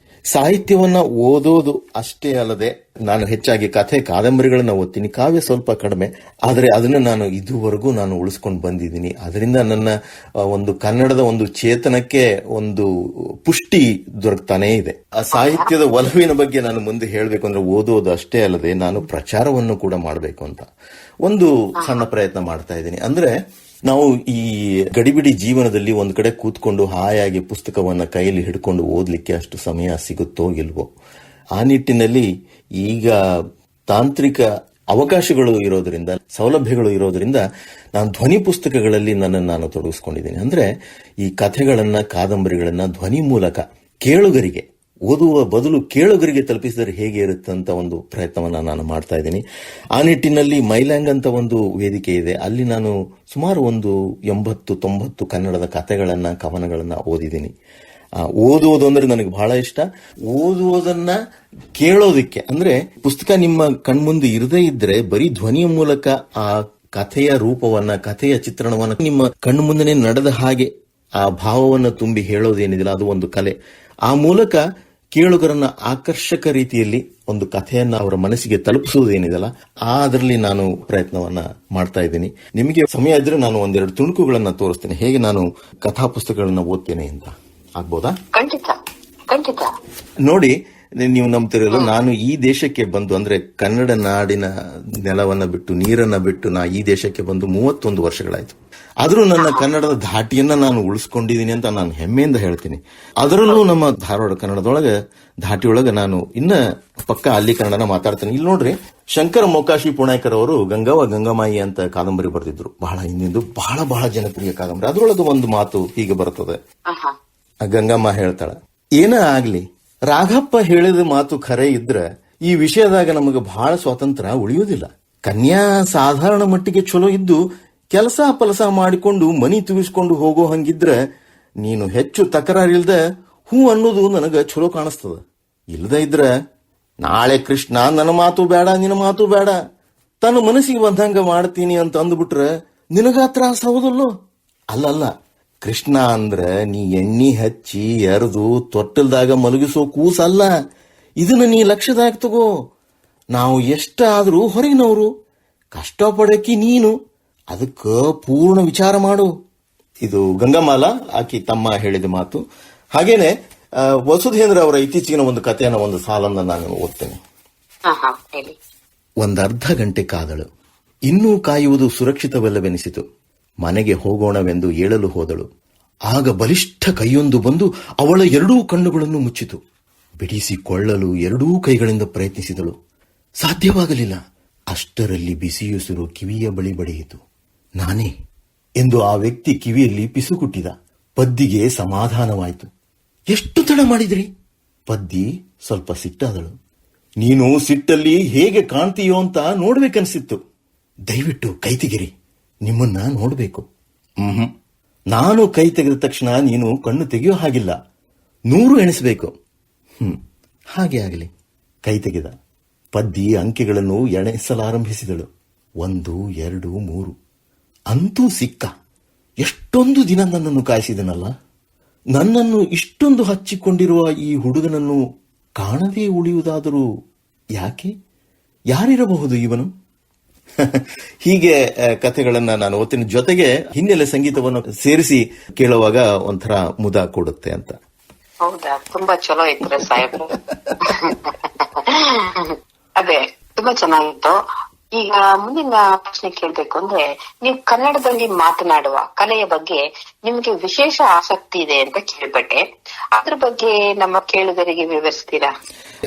ಸಾಹಿತ್ಯವನ್ನ ಓದೋದು ಅಷ್ಟೇ ಅಲ್ಲದೆ ನಾನು ಹೆಚ್ಚಾಗಿ ಕಥೆ ಕಾದಂಬರಿಗಳನ್ನ ಓದ್ತೀನಿ, ಕಾವ್ಯ ಸ್ವಲ್ಪ ಕಡಿಮೆ, ಆದರೆ ಅದನ್ನ ನಾನು ಇದುವರೆಗೂ ನಾನು ಉಳಿಸ್ಕೊಂಡು ಬಂದಿದ್ದೀನಿ. ಅದರಿಂದ ನನ್ನ ಒಂದು ಕನ್ನಡದ ಒಂದು ಚೇತನಕ್ಕೆ ಒಂದು ಪುಷ್ಟಿ ದೊರಕ್ತಾನೇ ಇದೆ. ಆ ಸಾಹಿತ್ಯದ ಒಲವಿನ ಬಗ್ಗೆ ನಾನು ಮುಂದೆ ಹೇಳಬೇಕು ಅಂದ್ರೆ ಓದೋದು ಅಷ್ಟೇ ಅಲ್ಲದೆ ನಾನು ಪ್ರಚಾರವನ್ನು ಕೂಡ ಮಾಡಬೇಕು ಅಂತ ಒಂದು ಸಣ್ಣ ಪ್ರಯತ್ನ ಮಾಡ್ತಾ ಇದ್ದೀನಿ. ಅಂದ್ರೆ ನಾವು ಈ ಗಡಿಬಿಡಿ ಜೀವನದಲ್ಲಿ ಒಂದ್ ಕಡೆ ಕೂತ್ಕೊಂಡು ಹಾಯಾಗಿ ಪುಸ್ತಕವನ್ನ ಕೈಯಲ್ಲಿ ಹಿಡ್ಕೊಂಡು ಓದ್ಲಿಕ್ಕೆ ಅಷ್ಟು ಸಮಯ ಸಿಗುತ್ತೋ ಇಲ್ವೋ. ಆ ನಿಟ್ಟಿನಲ್ಲಿ ಈಗ ತಾಂತ್ರಿಕ ಅವಕಾಶಗಳು ಇರೋದ್ರಿಂದ, ಸೌಲಭ್ಯಗಳು ಇರೋದ್ರಿಂದ ನಾನು ಧ್ವನಿ ಪುಸ್ತಕಗಳಲ್ಲಿ ನನ್ನನ್ನು ನಾನು ತೊಡಗಿಸ್ಕೊಂಡಿದ್ದೀನಿ. ಅಂದ್ರೆ ಈ ಕಥೆಗಳನ್ನ, ಕಾದಂಬರಿಗಳನ್ನ ಧ್ವನಿ ಮೂಲಕ ಕೇಳುಗರಿಗೆ, ಓದುವ ಬದಲು ಕೇಳುಗರಿಗೆ ತಲುಪಿಸಿದರೆ ಹೇಗೆ ಇರುತ್ತೆ ಅಂತ ಒಂದು ಪ್ರಯತ್ನವನ್ನ ನಾನು ಮಾಡ್ತಾ ಇದ್ದೀನಿ. ಆ ನಿಟ್ಟಿನಲ್ಲಿ ಮೈಲ್ಯಾಂಗ್ ಅಂತ ಒಂದು ವೇದಿಕೆ ಇದೆ. ಅಲ್ಲಿ ನಾನು ಸುಮಾರು ಒಂದು 80-90 ಕನ್ನಡದ ಕಥೆಗಳನ್ನ, ಕವನಗಳನ್ನ ಓದಿದ್ದೀನಿ. ಓದುವುದು ಅಂದ್ರೆ ನನಗೆ ಬಹಳ ಇಷ್ಟ. ಓದುವುದನ್ನ ಕೇಳೋದಕ್ಕೆ ಅಂದ್ರೆ ಪುಸ್ತಕ ನಿಮ್ಮ ಕಣ್ಮುಂದೆ ಇರದೇ ಇದ್ರೆ ಬರೀ ಧ್ವನಿಯ ಮೂಲಕ ಆ ಕಥೆಯ ರೂಪವನ್ನ, ಕಥೆಯ ಚಿತ್ರಣವನ್ನ ನಿಮ್ಮ ಕಣ್ಣು ಮುಂದೆ ನಡೆದ ಹಾಗೆ ಆ ಭಾವವನ್ನು ತುಂಬಿ ಹೇಳೋದೇನಿದಿಲ್ಲ, ಅದು ಒಂದು ಕಲೆ. ಆ ಮೂಲಕ ಕೇಳುಗರನ್ನ ಆಕರ್ಷಕ ರೀತಿಯಲ್ಲಿ ಒಂದು ಕಥೆಯನ್ನ ಅವರ ಮನಸ್ಸಿಗೆ ತಲುಪಿಸುವುದೇನಿದೆಲ್ಲ ಅದರಲ್ಲಿ ನಾನು ಪ್ರಯತ್ನವನ್ನ ಮಾಡ್ತಾ ಇದ್ದೀನಿ. ನಿಮಗೆ ಸಮಯ ಇದ್ರೆ ನಾನು ಒಂದೆರಡು ತುಣುಕುಗಳನ್ನ ತೋರಿಸ್ತೇನೆ, ಹೇಗೆ ನಾನು ಕಥಾ ಪುಸ್ತಕಗಳನ್ನ ಓದ್ತೇನೆ ಅಂತ. ಆಗ್ಬೋದಾ? ಖಂಡಿತ ಖಂಡಿತ. ನೋಡಿ, ನೀವು ನಂಬ್ತಿರಲ್ಲ, ನಾನು ಈ ದೇಶಕ್ಕೆ ಬಂದು ಅಂದ್ರೆ ಕನ್ನಡ ನಾಡಿನ ನೆಲವನ್ನ ಬಿಟ್ಟು, ನೀರನ್ನ ಬಿಟ್ಟು ನಾ ಈ ದೇಶಕ್ಕೆ ಬಂದು 31 ವರ್ಷಗಳಾಯ್ತು. ಆದ್ರೂ ನನ್ನ ಕನ್ನಡದ ಧಾಟಿಯನ್ನ ನಾನು ಉಳಿಸ್ಕೊಂಡಿದ್ದೀನಿ ಅಂತ ನಾನು ಹೆಮ್ಮೆಯಿಂದ ಹೇಳ್ತೀನಿ. ಅದರಲ್ಲೂ ನಮ್ಮ ಧಾರವಾಡ ಕನ್ನಡದೊಳಗೆ ಧಾಟಿಯೊಳಗೆ ನಾನು ಇನ್ನ ಪಕ್ಕ ಅಲ್ಲಿ ಕನ್ನಡನ ಮಾತಾಡ್ತೇನೆ. ಇಲ್ಲಿ ನೋಡ್ರಿ, ಶಂಕರ ಮೊಕಾಶಿ ಪುಣೇಕರ್ ಅವರು ಗಂಗವ್ವ ಗಂಗಮಾಯಿ ಅಂತ ಕಾದಂಬರಿ ಬರೆದಿದ್ರು. ಬಹಳ ಹಿಂದಿಂದು ಬಹಳ ಬಹಳ ಜನಪ್ರಿಯ ಕಾದಂಬರಿ. ಅದರೊಳಗೆ ಒಂದು ಮಾತು ಹೀಗೆ ಬರ್ತದೆ. ಗಂಗಮ್ಮ ಹೇಳ್ತಾಳ, ಏನ ಆಗ್ಲಿ ರಾಘಪ್ಪ ಹೇಳಿದ ಮಾತು ಖರೆ ಇದ್ರ ಈ ವಿಷಯದಾಗ ನಮಗೆ ಬಹಳ ಸ್ವಾತಂತ್ರ್ಯ ಉಳಿಯುವುದಿಲ್ಲ. ಕನ್ಯಾ ಸಾಧಾರಣ ಮಟ್ಟಿಗೆ ಚಲೋ ಇದ್ದು ಕೆಲಸ ಪಲಸ ಮಾಡಿಕೊಂಡು ಮನಿ ತುಗಿಸ್ಕೊಂಡು ಹೋಗೋ ಹಂಗಿದ್ರ ನೀನು ಹೆಚ್ಚು ತಕರಾರಿಲ್ದ ಹೂ ಅನ್ನೋದು ನನಗ ಚಲೋ ಕಾಣಿಸ್ತದ. ಇಲ್ದ ಇದ್ರ ನಾಳೆ ಕೃಷ್ಣ ನನ್ನ ಮಾತು ಬೇಡ, ನಿನ್ನ ಮಾತು ಬೇಡ, ತನ್ನ ಮನಸ್ಸಿಗೆ ಬಂದಂಗ ಮಾಡ್ತೀನಿ ಅಂತ ಅಂದ್ಬಿಟ್ರ ನಿನಗ ತ್ರಾಸ ಹೌದಲ್ಲೋ? ಅಲ್ಲಲ್ಲ, ಕೃಷ್ಣ ಅಂದ್ರ ನೀ ಎಣ್ಣಿ ಹಚ್ಚಿ ಎರೆದು ತೊಟ್ಟಲ್ದಾಗ ಮಲಗಿಸೋ ಕೂಸಲ್ಲ. ಇದನ್ನ ನೀ ಲಕ್ಷ್ಯದಾಗ ತಗೋ. ನಾವು ಎಷ್ಟಾದ್ರೂ ಹೊರಗಿನವರು, ಕಷ್ಟಪಡಕಿ ನೀನು, ಅದಕ್ಕ ಪೂರ್ಣ ವಿಚಾರ ಮಾಡು. ಇದು ಗಂಗಮಾಲ ಆಕಿ ತಮ್ಮ ಹೇಳಿದ ಮಾತು. ಹಾಗೇನೆ ವಸುಧೇಂದ್ರ ಅವರ ಇತ್ತೀಚಿನ ಒಂದು ಕಥೆಯನ್ನ, ಒಂದು ಸಾಲನ್ನ ನಾನು ಓದ್ತೇನೆ. ಒಂದರ್ಧ ಗಂಟೆ ಕಾದಳು. ಇನ್ನೂ ಕಾಯುವುದು ಸುರಕ್ಷಿತವಲ್ಲವೆನಿಸಿತು. ಮನೆಗೆ ಹೋಗೋಣವೆಂದು ಏಳಲು ಹೋದಳು. ಆಗ ಬಲಿಷ್ಠ ಕೈಯೊಂದು ಬಂದು ಅವಳ ಎರಡೂ ಕಣ್ಣುಗಳನ್ನು ಮುಚ್ಚಿತು. ಬಿಡಿಸಿಕೊಳ್ಳಲು ಎರಡೂ ಕೈಗಳಿಂದ ಪ್ರಯತ್ನಿಸಿದಳು. ಸಾಧ್ಯವಾಗಲಿಲ್ಲ. ಅಷ್ಟರಲ್ಲಿ ಬಿಸಿಯುಸಿರು ಕಿವಿಯ ಬಳಿ ಬಡಿಯಿತು. ನಾನೇ ಎಂದು ಆ ವ್ಯಕ್ತಿ ಕಿವಿಯಲ್ಲಿ ಪಿಸುಕುಟ್ಟಿದ. ಪದ್ದಿಗೆ ಸಮಾಧಾನವಾಯಿತು. ಎಷ್ಟು ತಡ ಮಾಡಿದ್ರಿ? ಪದ್ದಿ ಸ್ವಲ್ಪ ಸಿಟ್ಟಾದಳು. ನೀನು ಸಿಟ್ಟಲ್ಲಿ ಹೇಗೆ ಕಾಣ್ತೀಯೋ ಅಂತ ನೋಡ್ಬೇಕನ್ಸಿತ್ತು. ದಯವಿಟ್ಟು ಕೈ ತೆಗಿರಿ, ನಿಮ್ಮನ್ನ ನೋಡ್ಬೇಕು. ನಾನು ಕೈ ತೆಗೆದ ತಕ್ಷಣ ನೀನು ಕಣ್ಣು ತೆಗೆಯೋ ಹಾಗಿಲ್ಲ, 100 ಎಣಿಸಬೇಕು. ಹಾಗೆ ಆಗಲಿ. ಕೈ ತೆಗೆದ. ಪದ್ದಿ ಅಂಕೆಗಳನ್ನು ಎಣಿಸಲಾರಂಭಿಸಿದಳು. 1, 2, 3. ಅಂತೂ ಸಿಕ್ಕ. ಎಷ್ಟೊಂದು ದಿನ ನನ್ನನ್ನು ಕಾಯಿಸಿದನಲ್ಲ. ನನ್ನನ್ನು ಇಷ್ಟೊಂದು ಹಚ್ಚಿಕೊಂಡಿರುವ ಈ ಹುಡುಗನನ್ನು ಕಾಣದೇ ಉಳಿಯುವುದಾದರೂ ಯಾಕೆ? ಯಾರಿರಬಹುದು ಇವನು? ಹೀಗೆ ಕಥೆಗಳನ್ನ ನಾನು ಓದ್ತೀನಿ. ಜೊತೆಗೆ ಹಿನ್ನೆಲೆ ಸಂಗೀತವನ್ನು ಸೇರಿಸಿ ಕೇಳುವಾಗ ಒಂಥರ ಮುದ ಕೊಡುತ್ತೆ ಅಂತ. ಹೌದಾ? ತುಂಬಾ ಚಲೋ ಇದ್ರೆ ಸಾಹೇಬ್ರು. ಅದೇ ತುಂಬಾ ಚೆನ್ನಾಗಿತ್ತು. ಈಗ ಮುಂದಿನ ಪ್ರಶ್ನೆ ಕೇಳ್ಬೇಕು ಅಂದ್ರೆ, ನೀವು ಕನ್ನಡದಲ್ಲಿ ಮಾತನಾಡುವ ಕಲೆಯ ಬಗ್ಗೆ ನಿಮ್ಗೆ ವಿಶೇಷ ಆಸಕ್ತಿ ಇದೆ ಅಂತ ಕೇಳ್ಪಟ್ಟೆ. ಅದ್ರ ಬಗ್ಗೆ ನಮ್ಮ ಕೇಳುಗರಿಗೆ ವಿವರಿಸ್ತೀರಾ?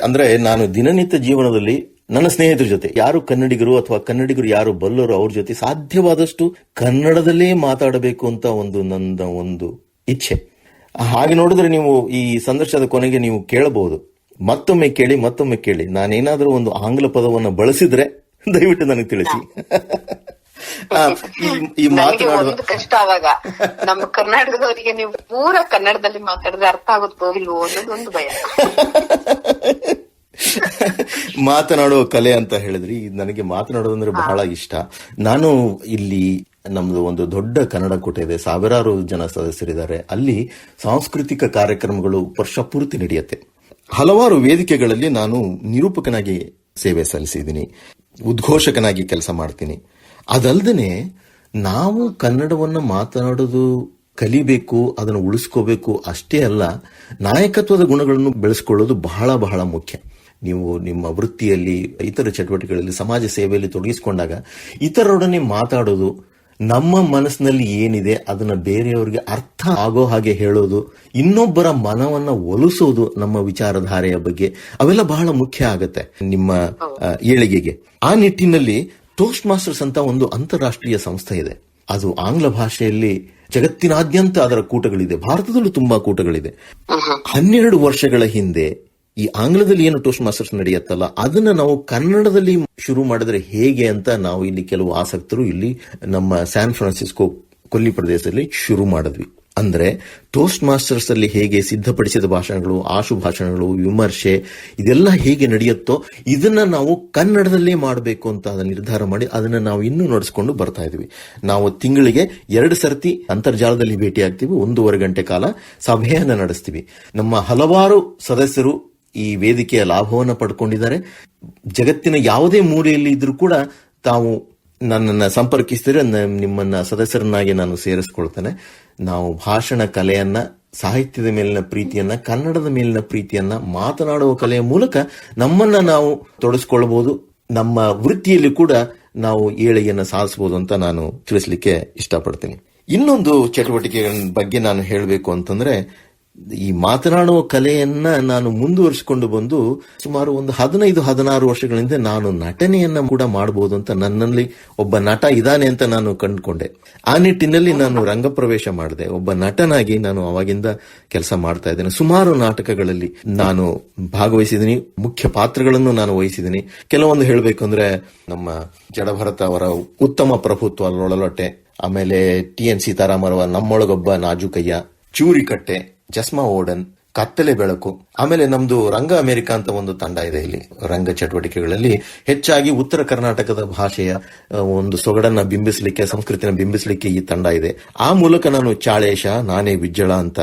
ಅಂದ್ರೆ ನಾನು ದಿನನಿತ್ಯ ಜೀವನದಲ್ಲಿ ನನ್ನ ಸ್ನೇಹಿತರ ಜೊತೆ, ಯಾರು ಕನ್ನಡಿಗರು ಅಥವಾ ಕನ್ನಡಿಗರು ಯಾರು ಬಲ್ಲರು, ಅವ್ರ ಜೊತೆ ಸಾಧ್ಯವಾದಷ್ಟು ಕನ್ನಡದಲ್ಲೇ ಮಾತಾಡಬೇಕು ಅಂತ ನನ್ನ ಒಂದು ಇಚ್ಛೆ. ಹಾಗೆ ನೋಡಿದ್ರೆ ನೀವು ಈ ಸಂದರ್ಶನದ ಕೊನೆಗೆ ನೀವು ಕೇಳಬಹುದು, ಮತ್ತೊಮ್ಮೆ ಕೇಳಿ, ನಾನೇನಾದ್ರೂ ಒಂದು ಆಂಗ್ಲ ಪದವನ್ನು ಬಳಸಿದ್ರೆ ದಯವಿಟ್ಟು ನನಗೆ ತಿಳಿಸಿ. ಈ ಮಾತನಾಡುವ ಕಷ್ಟ ಆವಾಗ ನಮ್ಮ ಕರ್ನಾಟಕದವರಿಗೆ ನೀವು ಪೂರ ಕನ್ನಡದಲ್ಲಿ ಮಾತಾಡಿದ್ರೆ ಅರ್ಥ ಆಗುತ್ತೋ ಇಲ್ವೋ ಅನ್ನೋದು ಒಂದು ಭಯ. ಮಾತನಾಡುವ ಕಲೆ ಅಂತ ಹೇಳಿದ್ರಿ, ನನಗೆ ಮಾತನಾಡೋದಂದ್ರೆ ಬಹಳ ಇಷ್ಟ. ನಾನು ಇಲ್ಲಿ ನಮ್ದು ಒಂದು ದೊಡ್ಡ ಕನ್ನಡ ಕೋಟೆ ಇದೆ, ಸಾವಿರಾರು ಜನ ಸದಸ್ಯರಿದ್ದಾರೆ. ಅಲ್ಲಿ ಸಾಂಸ್ಕೃತಿಕ ಕಾರ್ಯಕ್ರಮಗಳು ವರ್ಷ ಪೂರ್ತಿ ನಡೆಯುತ್ತೆ. ಹಲವಾರು ವೇದಿಕೆಗಳಲ್ಲಿ ನಾನು ನಿರೂಪಕನಾಗಿ ಸೇವೆ ಸಲ್ಲಿಸಿದ್ದೀನಿ, ಉದ್ಘೋಷಕನಾಗಿ ಕೆಲಸ ಮಾಡ್ತೀನಿ. ಅದಲ್ಲದೆ ನಾವು ಕನ್ನಡವನ್ನು ಮಾತನಾಡೋದು ಕಲಿಬೇಕು, ಅದನ್ನು ಉಳಿಸ್ಕೋಬೇಕು ಅಷ್ಟೇ ಅಲ್ಲ, ನಾಯಕತ್ವದ ಗುಣಗಳನ್ನು ಬೆಳೆಸ್ಕೊಳ್ಳೋದು ಬಹಳ ಬಹಳ ಮುಖ್ಯ. ನೀವು ನಿಮ್ಮ ವೃತ್ತಿಯಲ್ಲಿ, ಇತರ ಚಟುವಟಿಕೆಗಳಲ್ಲಿ, ಸಮಾಜ ಸೇವೆಯಲ್ಲಿ ತೊಡಗಿಸಿಕೊಂಡಾಗ ಇತರರೊಡನೆ ಮಾತಾಡೋದು, ನಮ್ಮ ಮನಸ್ಸಿನಲ್ಲಿ ಏನಿದೆ ಅದನ್ನ ಬೇರೆಯವರಿಗೆ ಅರ್ಥ ಆಗೋ ಹಾಗೆ ಹೇಳೋದು, ಇನ್ನೊಬ್ಬರ ಮನವನ್ನ ಒಲಿಸೋದು ನಮ್ಮ ವಿಚಾರಧಾರೆಯ ಬಗ್ಗೆ, ಅವೆಲ್ಲ ಬಹಳ ಮುಖ್ಯ ಆಗತ್ತೆ ನಿಮ್ಮ ಏಳಿಗೆಗೆ. ಆ ನಿಟ್ಟಿನಲ್ಲಿ ಟೋಸ್ಟ್ ಮಾಸ್ಟರ್ಸ್ ಅಂತ ಒಂದು ಅಂತಾರಾಷ್ಟ್ರೀಯ ಸಂಸ್ಥೆ ಇದೆ. ಅದು ಆಂಗ್ಲ ಭಾಷೆಯಲ್ಲಿ ಜಗತ್ತಿನಾದ್ಯಂತ ಅದರ ಕೂಟಗಳಿದೆ, ಭಾರತದಲ್ಲೂ ತುಂಬಾ ಕೂಟಗಳಿದೆ. 12 ವರ್ಷಗಳ ಹಿಂದೆ ಈ ಆಂಗ್ಲದಲ್ಲಿ ಏನು ಟೋಸ್ಟ್ ಮಾಸ್ಟರ್ಸ್ ನಡೆಯುತ್ತಲ್ಲ, ಅದನ್ನ ನಾವು ಕನ್ನಡದಲ್ಲಿ ಶುರು ಮಾಡಿದ್ರೆ ಹೇಗೆ ಅಂತ ನಾವು ಇಲ್ಲಿ ಕೆಲವು ಆಸಕ್ತರು ಇಲ್ಲಿ ನಮ್ಮ ಸ್ಯಾನ್ ಫ್ರಾನ್ಸಿಸ್ಕೋ ಕೊಲ್ಲಿ ಪ್ರದೇಶದಲ್ಲಿ ಶುರು ಮಾಡಿದ್ವಿ. ಅಂದ್ರೆ ಟೋಸ್ಟ್ ಮಾಸ್ಟರ್ಸ್ ಅಲ್ಲಿ ಹೇಗೆ ಸಿದ್ಧಪಡಿಸಿದ ಭಾಷಣಗಳು, ಆಶು ಭಾಷಣಗಳು, ವಿಮರ್ಶೆ ಇದೆಲ್ಲ ಹೇಗೆ ನಡೆಯುತ್ತೋ ಇದನ್ನ ನಾವು ಕನ್ನಡದಲ್ಲೇ ಮಾಡಬೇಕು ಅಂತ ನಿರ್ಧಾರ ಮಾಡಿ ಅದನ್ನ ನಾವು ಇನ್ನೂ ನಡೆಸ್ಕೊಂಡು ಬರ್ತಾ ಇದೀವಿ. ನಾವು ತಿಂಗಳಿಗೆ 2 ಸರ್ತಿ ಅಂತರ್ಜಾಲದಲ್ಲಿ ಭೇಟಿ ಆಗ್ತೀವಿ, 1.5 ಗಂಟೆ ಕಾಲ ಸಭೆಯನ್ನ ನಡೆಸ್ತೀವಿ. ನಮ್ಮ ಹಲವಾರು ಸದಸ್ಯರು ಈ ವೇದಿಕೆಯ ಲಾಭವನ್ನು ಪಡ್ಕೊಂಡಿದ್ದಾರೆ. ಜಗತ್ತಿನ ಯಾವುದೇ ಮೂಲೆಯಲ್ಲಿ ಇದ್ರೂ ಕೂಡ ತಾವು ನನ್ನನ್ನು ಸಂಪರ್ಕಿಸಿದರೆ ನಿಮ್ಮನ್ನ ಸದಸ್ಯರನ್ನಾಗಿ ನಾನು ಸೇರಿಸ್ಕೊಳ್ತೇನೆ. ನಾವು ಭಾಷಣ ಕಲೆಯನ್ನ, ಸಾಹಿತ್ಯದ ಮೇಲಿನ ಪ್ರೀತಿಯನ್ನ, ಕನ್ನಡದ ಮೇಲಿನ ಪ್ರೀತಿಯನ್ನ, ಮಾತನಾಡುವ ಕಲೆಯ ಮೂಲಕ ನಮ್ಮನ್ನ ನಾವು ತೊಡಗಿಸ್ಕೊಳ್ಬಹುದು. ನಮ್ಮ ವೃತ್ತಿಯಲ್ಲಿ ಕೂಡ ನಾವು ಏಳಿಗೆಯನ್ನು ಸಾಧಿಸಬಹುದು ಅಂತ ನಾನು ತಿಳಿಸ್ಲಿಕ್ಕೆ ಇಷ್ಟಪಡ್ತೀನಿ. ಇನ್ನೊಂದು ಚಟುವಟಿಕೆಗಳ ಬಗ್ಗೆ ನಾನು ಹೇಳಬೇಕು ಅಂತಂದ್ರೆ, ಈ ಮಾತನಾಡುವ ಕಲೆಯನ್ನ ನಾನು ಮುಂದುವರಿಸಿಕೊಂಡು ಬಂದು ಸುಮಾರು ಒಂದು 15-16 ವರ್ಷಗಳಿಂದ ನಾನು ನಟನೆಯನ್ನ ಕೂಡ ಮಾಡಬಹುದು ಅಂತ, ನನ್ನಲ್ಲಿ ಒಬ್ಬ ನಟ ಇದ್ದಾನೆ ಅಂತ ನಾನು ಕಂಡುಕೊಂಡೆ. ಆ ನಿಟ್ಟಿನಲ್ಲಿ ನಾನು ರಂಗಪ್ರವೇಶ ಮಾಡಿದೆ. ಒಬ್ಬ ನಟನಾಗಿ ನಾನು ಅವಾಗಿಂದ ಕೆಲಸ ಮಾಡ್ತಾ ಇದ್ದೇನೆ. ಸುಮಾರು ನಾಟಕಗಳಲ್ಲಿ ನಾನು ಭಾಗವಹಿಸಿದ್ದೀನಿ, ಮುಖ್ಯ ಪಾತ್ರಗಳನ್ನು ನಾನು ವಹಿಸಿದ್ದೀನಿ. ಕೆಲವೊಂದು ಹೇಳಬೇಕು ಅಂದ್ರೆ, ನಮ್ಮ ಜಡಭರತ ಅವರ ಉತ್ತಮ ಪ್ರಭುತ್ವ ಲೊಳಲೊಟ್ಟೆ, ಆಮೇಲೆ TN ಸೀತಾರಾಮರವ ನಮ್ಮೊಳಗೊಬ್ಬ ನಾಜುಕಯ್ಯ, ಚೂರಿಕಟ್ಟೆ, ಜಸ್ಮಾ ಓಡನ್, ಕತ್ತಲೆ ಬೆಳಕು, ಆಮೇಲೆ ನಮ್ದು ರಂಗ ಅಮೆರಿಕ ಅಂತ ಒಂದು ತಂಡ ಇದೆ. ಇಲ್ಲಿ ರಂಗ ಚಟುವಟಿಕೆಗಳಲ್ಲಿ ಹೆಚ್ಚಾಗಿ ಉತ್ತರ ಕರ್ನಾಟಕದ ಭಾಷೆಯ ಒಂದು ಸೊಗಡನ್ನ ಬಿಂಬಿಸಲಿಕ್ಕೆ, ಸಂಸ್ಕೃತಿನ ಬಿಂಬಿಸಲಿಕ್ಕೆ ಈ ತಂಡ ಇದೆ. ಆ ಮೂಲಕ ನಾನು ಚಾಳೇಶ, ನಾನೇ ವಿಜ್ಜಳ ಅಂತ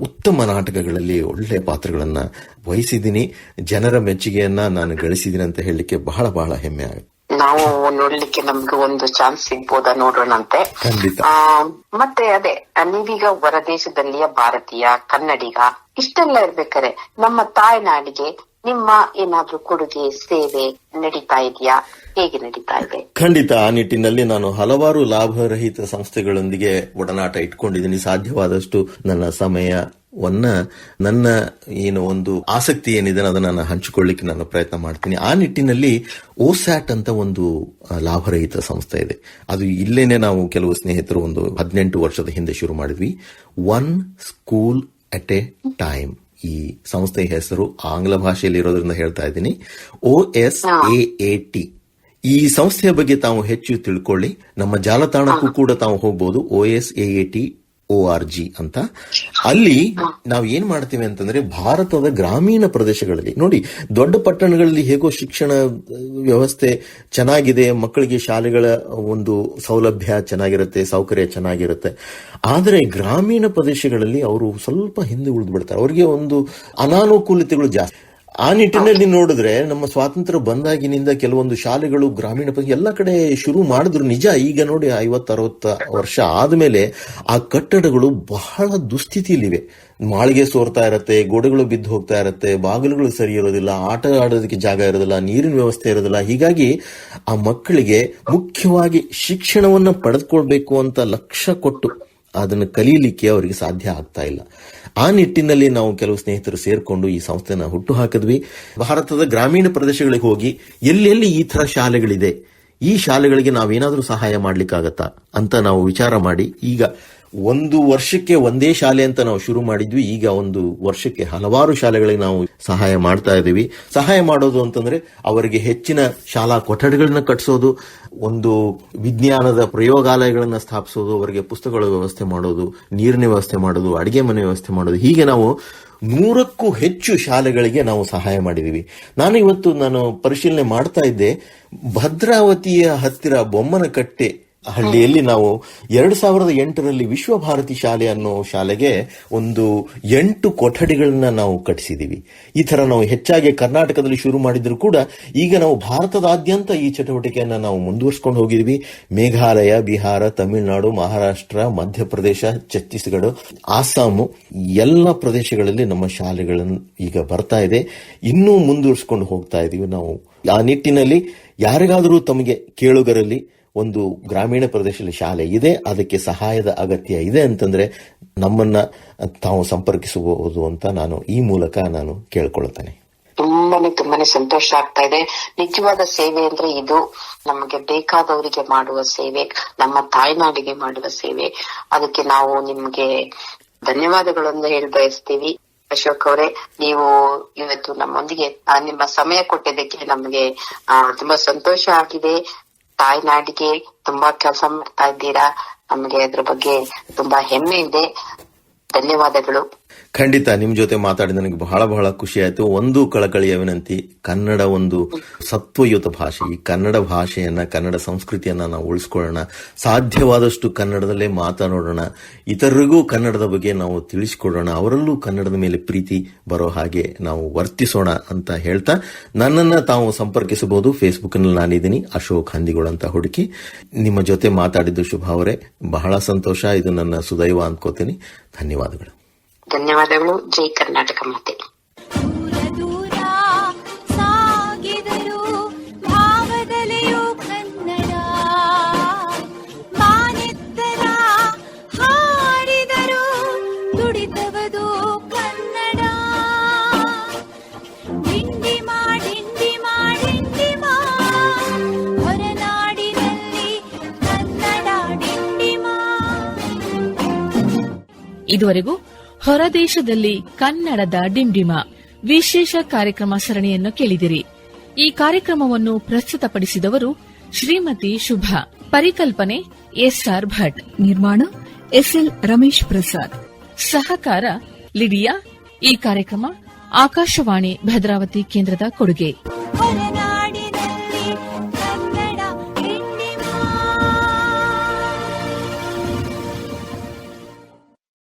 ಉತ್ತಮ ನಾಟಕಗಳಲ್ಲಿ ಒಳ್ಳೆಯ ಪಾತ್ರಗಳನ್ನ ವಹಿಸಿದ್ದೀನಿ. ಜನರ ಮೆಚ್ಚುಗೆಯನ್ನ ನಾನು ಗಳಿಸಿದ್ದೀನಿ ಅಂತ ಹೇಳಲಿಕ್ಕೆ ಬಹಳ ಬಹಳ ಹೆಮ್ಮೆ ಆಗುತ್ತೆ. ನಾವು ನೋಡ್ಲಿಕ್ಕೆ ನಮ್ಗೆ ಒಂದು ಚಾನ್ಸ್ ಸಿಗ್ಬೋದಾ ನೋಡೋಣಂತೆ. ಖಂಡಿತ. ಮತ್ತೆ ಅದೇ, ನೀವೀಗ ಹೊರದೇಶದಲ್ಲಿಯ ಭಾರತೀಯ ಕನ್ನಡಿಗ ಇಷ್ಟೆಲ್ಲ ಇರ್ಬೇಕಾರೆ ನಮ್ಮ ತಾಯ್ನಾಡಿಗೆ ನಿಮ್ಮ ಏನಾದ್ರೂ ಕೊಡುಗೆ, ಸೇವೆ ನಡೀತಾ ಇದೆಯಾ? ಹೇಗೆ ನಡೀತಾ ಇದೆ? ಖಂಡಿತ. ಆ ನಿಟ್ಟಿನಲ್ಲಿ ನಾನು ಹಲವಾರು ಲಾಭರಹಿತ ಸಂಸ್ಥೆಗಳೊಂದಿಗೆ ಒಡನಾಟ ಇಟ್ಕೊಂಡಿದ್ದೀನಿ. ಸಾಧ್ಯವಾದಷ್ಟು ನನ್ನ ಸಮಯವನ್ನ, ನನ್ನ ಏನು ಒಂದು ಆಸಕ್ತಿ ಏನಿದೆ ಅದನ್ನ ನಾನು ಹಂಚಿಕೊಳ್ಳಿಕ್ಕೆ ನಾನು ಪ್ರಯತ್ನ ಮಾಡ್ತೀನಿ. ಆ ನಿಟ್ಟಿನಲ್ಲಿ OSAT ಅಂತ ಒಂದು ಲಾಭರಹಿತ ಸಂಸ್ಥೆ ಇದೆ. ಅದು ಇಲ್ಲೇನೆ ನಾವು ಕೆಲವು ಸ್ನೇಹಿತರು ಒಂದು 18 ವರ್ಷದ ಹಿಂದೆ ಶುರು ಮಾಡಿದ್ವಿ. One school at A time. ಈ ಸಂಸ್ಥೆಯ ಹೆಸರು ಆಂಗ್ಲ ಭಾಷೆಯಲ್ಲಿ ಇರೋದ್ರಿಂದ ಹೇಳ್ತಾ ಇದ್ದೀನಿ, OSAAT. ಈ ಸಂಸ್ಥೆಯ ಬಗ್ಗೆ ತಾವು ಹೆಚ್ಚು ತಿಳ್ಕೊಳ್ಳಿ. ನಮ್ಮ ಜಾಲತಾಣಕ್ಕೂ ಕೂಡ ತಾವು ಹೋಗಬಹುದು, OSAAT.org ಅಂತ. ಅಲ್ಲಿ ನಾವು ಏನ್ ಮಾಡ್ತೀವಿ ಅಂತಂದ್ರೆ, ಭಾರತದ ಗ್ರಾಮೀಣ ಪ್ರದೇಶಗಳಲ್ಲಿ ನೋಡಿ, ದೊಡ್ಡ ಪಟ್ಟಣಗಳಲ್ಲಿ ಹೇಗೋ ಶಿಕ್ಷಣ ವ್ಯವಸ್ಥೆ ಚೆನ್ನಾಗಿದೆ, ಮಕ್ಕಳಿಗೆ ಶಾಲೆಗಳ ಒಂದು ಸೌಲಭ್ಯ ಚೆನ್ನಾಗಿರುತ್ತೆ, ಸೌಕರ್ಯ ಚೆನ್ನಾಗಿರುತ್ತೆ. ಆದರೆ ಗ್ರಾಮೀಣ ಪ್ರದೇಶಗಳಲ್ಲಿ ಅವರು ಸ್ವಲ್ಪ ಹಿಂದೆ ಉಳಿದು ಬಿಡ್ತಾರೆ, ಅವರಿಗೆ ಒಂದು ಅನಾನುಕೂಲತೆಗಳು ಜಾಸ್ತಿ. ಆ ನಿಟ್ಟಿನಲ್ಲಿ ನೋಡಿದ್ರೆ, ನಮ್ಮ ಸ್ವಾತಂತ್ರ್ಯ ಬಂದಾಗಿನಿಂದ ಕೆಲವೊಂದು ಶಾಲೆಗಳು ಗ್ರಾಮೀಣ ಎಲ್ಲ ಕಡೆ ಶುರು ಮಾಡಿದ್ರು ನಿಜ. ಈಗ ನೋಡಿ 50-60 ವರ್ಷ ಆದ್ಮೇಲೆ ಆ ಕಟ್ಟಡಗಳು ಬಹಳ ದುಸ್ಥಿತಿಯಲ್ಲಿವೆ. ಮಾಳಿಗೆ ಸೋರ್ತಾ ಇರತ್ತೆ, ಗೋಡೆಗಳು ಬಿದ್ದು ಹೋಗ್ತಾ ಇರತ್ತೆ, ಬಾಗಿಲುಗಳು ಸರಿ ಇರೋದಿಲ್ಲ, ಆಟ ಆಡೋದಕ್ಕೆ ಜಾಗ ಇರೋದಿಲ್ಲ, ನೀರಿನ ವ್ಯವಸ್ಥೆ ಇರೋದಿಲ್ಲ. ಹೀಗಾಗಿ ಆ ಮಕ್ಕಳಿಗೆ ಮುಖ್ಯವಾಗಿ ಶಿಕ್ಷಣವನ್ನ ಪಡೆದುಕೊಳ್ಬೇಕು ಅಂತ ಲಕ್ಷ್ಯ ಕೊಟ್ಟು ಅದನ್ನು ಕಲೀಲಿಕ್ಕೆ ಅವರಿಗೆ ಸಾಧ್ಯ ಆಗ್ತಾ ಇಲ್ಲ. ಆ ನಿಟ್ಟಿನಲ್ಲಿ ನಾವು ಕೆಲವು ಸ್ನೇಹಿತರು ಸೇರ್ಕೊಂಡು ಈ ಸಂಸ್ಥೆನ ಹುಟ್ಟು ಹಾಕಿದ್ವಿ. ಭಾರತದ ಗ್ರಾಮೀಣ ಪ್ರದೇಶಗಳಿಗೆ ಹೋಗಿ ಎಲ್ಲೆಲ್ಲಿ ಈ ತರ ಶಾಲೆಗಳಿದೆ, ಈ ಶಾಲೆಗಳಿಗೆ ನಾವೇನಾದ್ರೂ ಸಹಾಯ ಮಾಡ್ಲಿಕ್ಕಾಗತ್ತಾ ಅಂತ ನಾವು ವಿಚಾರ ಮಾಡಿ, ಈಗ 1 ವರ್ಷಕ್ಕೆ ಒಂದೇ ಶಾಲೆ ಅಂತ ನಾವು ಶುರು ಮಾಡಿದ್ವಿ. ಈಗ 1 ವರ್ಷಕ್ಕೆ ಹಲವಾರು ಶಾಲೆಗಳಿಗೆ ನಾವು ಸಹಾಯ ಮಾಡ್ತಾ ಇದ್ದೀವಿ. ಸಹಾಯ ಮಾಡೋದು ಅಂತಂದ್ರೆ, ಅವರಿಗೆ ಹೆಚ್ಚಿನ ಶಾಲಾ ಕೊಠಡಿಗಳನ್ನ ಕಟ್ಟಿಸೋದು, ಒಂದು ವಿಜ್ಞಾನದ ಪ್ರಯೋಗಾಲಯಗಳನ್ನ ಸ್ಥಾಪಿಸೋದು, ಅವರಿಗೆ ಪುಸ್ತಕಗಳ ವ್ಯವಸ್ಥೆ ಮಾಡೋದು, ನೀರಿನ ವ್ಯವಸ್ಥೆ ಮಾಡೋದು, ಅಡಿಗೆ ಮನೆ ವ್ಯವಸ್ಥೆ ಮಾಡೋದು, ಹೀಗೆ ನಾವು 100ಕ್ಕೂ ಹೆಚ್ಚು ಶಾಲೆಗಳಿಗೆ ನಾವು ಸಹಾಯ ಮಾಡಿದೀವಿ. ನಾನು ಪರಿಶೀಲನೆ ಮಾಡ್ತಾ ಇದ್ದೆ, ಭದ್ರಾವತಿಯ ಹತ್ತಿರ ಬೊಮ್ಮನಕಟ್ಟೆ ಹಳ್ಳಿಯಲ್ಲಿ ನಾವು 2008ರಲ್ಲಿ ವಿಶ್ವಭಾರತಿ ಶಾಲೆ ಅನ್ನೋ ಶಾಲೆಗೆ ಒಂದು 8 ಕೊಠಡಿಗಳನ್ನ ನಾವು ಕಟ್ಟಿಸಿದೀವಿ. ಈ ತರ ನಾವು ಹೆಚ್ಚಾಗಿ ಕರ್ನಾಟಕದಲ್ಲಿ ಶುರು ಮಾಡಿದ್ರು ಕೂಡ ಈಗ ನಾವು ಭಾರತದಾದ್ಯಂತ ಈ ಚಟುವಟಿಕೆಯನ್ನ ನಾವು ಮುಂದುವರಿಸಿಕೊಂಡು ಹೋಗಿದ್ವಿ. ಮೇಘಾಲಯ, ಬಿಹಾರ, ತಮಿಳುನಾಡು, ಮಹಾರಾಷ್ಟ್ರ, ಮಧ್ಯಪ್ರದೇಶ, ಛತ್ತೀಸ್ಗಢ, ಆಸಾಮು ಎಲ್ಲ ಪ್ರದೇಶಗಳಲ್ಲಿ ನಮ್ಮ ಶಾಲೆಗಳನ್ನು ಈಗ ಬರ್ತಾ ಇದೆ. ಇನ್ನೂ ಮುಂದುವರಿಸಿಕೊಂಡು ಹೋಗ್ತಾ ಇದೀವಿ ನಾವು. ಆ ನಿಟ್ಟಿನಲ್ಲಿ ಯಾರಿಗಾದರೂ ತಮಗೆ ಕೇಳುಗರಲ್ಲಿ ಒಂದು ಗ್ರಾಮೀಣ ಪ್ರದೇಶದಲ್ಲಿ ಶಾಲೆ ಇದೆ, ಅದಕ್ಕೆ ಸಹಾಯದ ಅಗತ್ಯ ಇದೆ ಅಂತಂದ್ರೆ ನಮ್ಮನ್ನ ತಾವು ಸಂಪರ್ಕಿಸಬಹುದು ಅಂತ ನಾನು ಈ ಮೂಲಕ ನಾನು ಕೇಳ್ಕೊಳ್ತೇನೆ. ತುಂಬಾನೇ ಸಂತೋಷ ಆಗ್ತಾ ಇದೆ. ನಿಜವಾದ ಸೇವೆ ಅಂದ್ರೆ ಇದು. ನಮಗೆ ಬೇಕಾದವರಿಗೆ ಮಾಡುವ ಸೇವೆ, ನಮ್ಮ ತಾಯ್ನಾಡಿಗೆ ಮಾಡುವ ಸೇವೆ. ಅದಕ್ಕೆ ನಾವು ನಿಮ್ಗೆ ಧನ್ಯವಾದಗಳನ್ನು ಹೇಳಿ ಬಯಸ್ತೀವಿ. ಅಶೋಕ್ ಅವರೇ, ನೀವು ಇವತ್ತು ನಮ್ಮೊಂದಿಗೆ ನಿಮ್ಮ ಸಮಯ ಕೊಟ್ಟಿದ್ದಕ್ಕೆ ನಮಗೆ ತುಂಬಾ ಸಂತೋಷ ಆಗಿದೆ. ತಾಯ್ನಾಡಿಗೆ ತುಂಬಾ ಕೆಲಸ ಮಾಡ್ತಾ ಇದ್ದೀರಾ, ನಮಗೆ ಅದ್ರ ಬಗ್ಗೆ ತುಂಬಾ ಹೆಮ್ಮೆ ಇದೆ. ಧನ್ಯವಾದಗಳು. ಖಂಡಿತ ನಿಮ್ ಜೊತೆ ಮಾತಾಡಿ ನನಗೆ ಬಹಳ ಖುಷಿ ಆಯ್ತು. ಒಂದು ಕಳಕಳಿಯ ವಿನಂತಿ, ಕನ್ನಡ ಒಂದು ಸತ್ವಯುತ ಭಾಷೆ. ಈ ಕನ್ನಡ ಭಾಷೆಯನ್ನ, ಕನ್ನಡ ಸಂಸ್ಕೃತಿಯನ್ನ ನಾವು ಉಳಿಸ್ಕೊಳ್ಳೋಣ. ಸಾಧ್ಯವಾದಷ್ಟು ಕನ್ನಡದಲ್ಲೇ ಮಾತನಾಡೋಣ. ಇತರರಿಗೂ ಕನ್ನಡದ ಬಗ್ಗೆ ನಾವು ತಿಳಿಸಿಕೊಡೋಣ. ಅವರಲ್ಲೂ ಕನ್ನಡದ ಮೇಲೆ ಪ್ರೀತಿ ಬರೋ ಹಾಗೆ ನಾವು ವರ್ತಿಸೋಣ ಅಂತ ಹೇಳ್ತಾ, ನನ್ನನ್ನ ತಾವು ಸಂಪರ್ಕಿಸಬಹುದು. ಫೇಸ್ಬುಕ್ ನಲ್ಲಿ ನಾನಿದ್ದೀನಿ, ಅಶೋಕ್ ಹಂದಿಗೋಳ ಅಂತ ಹುಡುಕಿ. ನಿಮ್ಮ ಜೊತೆ ಮಾತಾಡಿದ್ದು ಶುಭ ಅವರೇ, ಬಹಳ ಸಂತೋಷ. ಇದು ನನ್ನ ಸುದೈವ ಅನ್ಕೋತೀನಿ. ಧನ್ಯವಾದಗಳು. ಧನ್ಯವಾದಗಳು. ಜೈ ಕರ್ನಾಟಕ ಮಾತೆ. ದೂರ ದೂರ ಸಾಗಿದರು ಭಾವದಲೆಯೂ ಕನ್ನಡ, ಮಾನೆತ್ತರ ಹಾಡಿದರು ದುಡಿತವದು ಕನ್ನಡ. ಡಿಂಡಿಮ ಡಿಂಡಿಮ ಡಿಂಡಿಮ ಹೊರನಾಡಿನಲ್ಲಿ ಕನ್ನಡ ಡಿಂಡಿಮ. ಇದುವರೆಗೂ ಹೊರದೇಶದಲ್ಲಿ ಕನ್ನಡದ ಡಿಂಡಿಮ ವಿಶೇಷ ಕಾರ್ಯಕ್ರಮ ಸರಣಿಯನ್ನು ಕೇಳಿದಿರಿ. ಈ ಕಾರ್ಯಕ್ರಮವನ್ನು ಪ್ರಸ್ತುತಪಡಿಸಿದವರು ಶ್ರೀಮತಿ ಶುಭಾ. ಪರಿಕಲ್ಪನೆ ಎಸ್ಆರ್ ಭಟ್. ನಿರ್ಮಾಣ ಎಸ್ಎಲ್ ರಮೇಶ್ ಪ್ರಸಾದ್. ಸಹಕಾರ ಲಿಡಿಯಾ. ಈ ಕಾರ್ಯಕ್ರಮ ಆಕಾಶವಾಣಿ ಭದ್ರಾವತಿ ಕೇಂದ್ರದ ಕೊಡುಗೆ.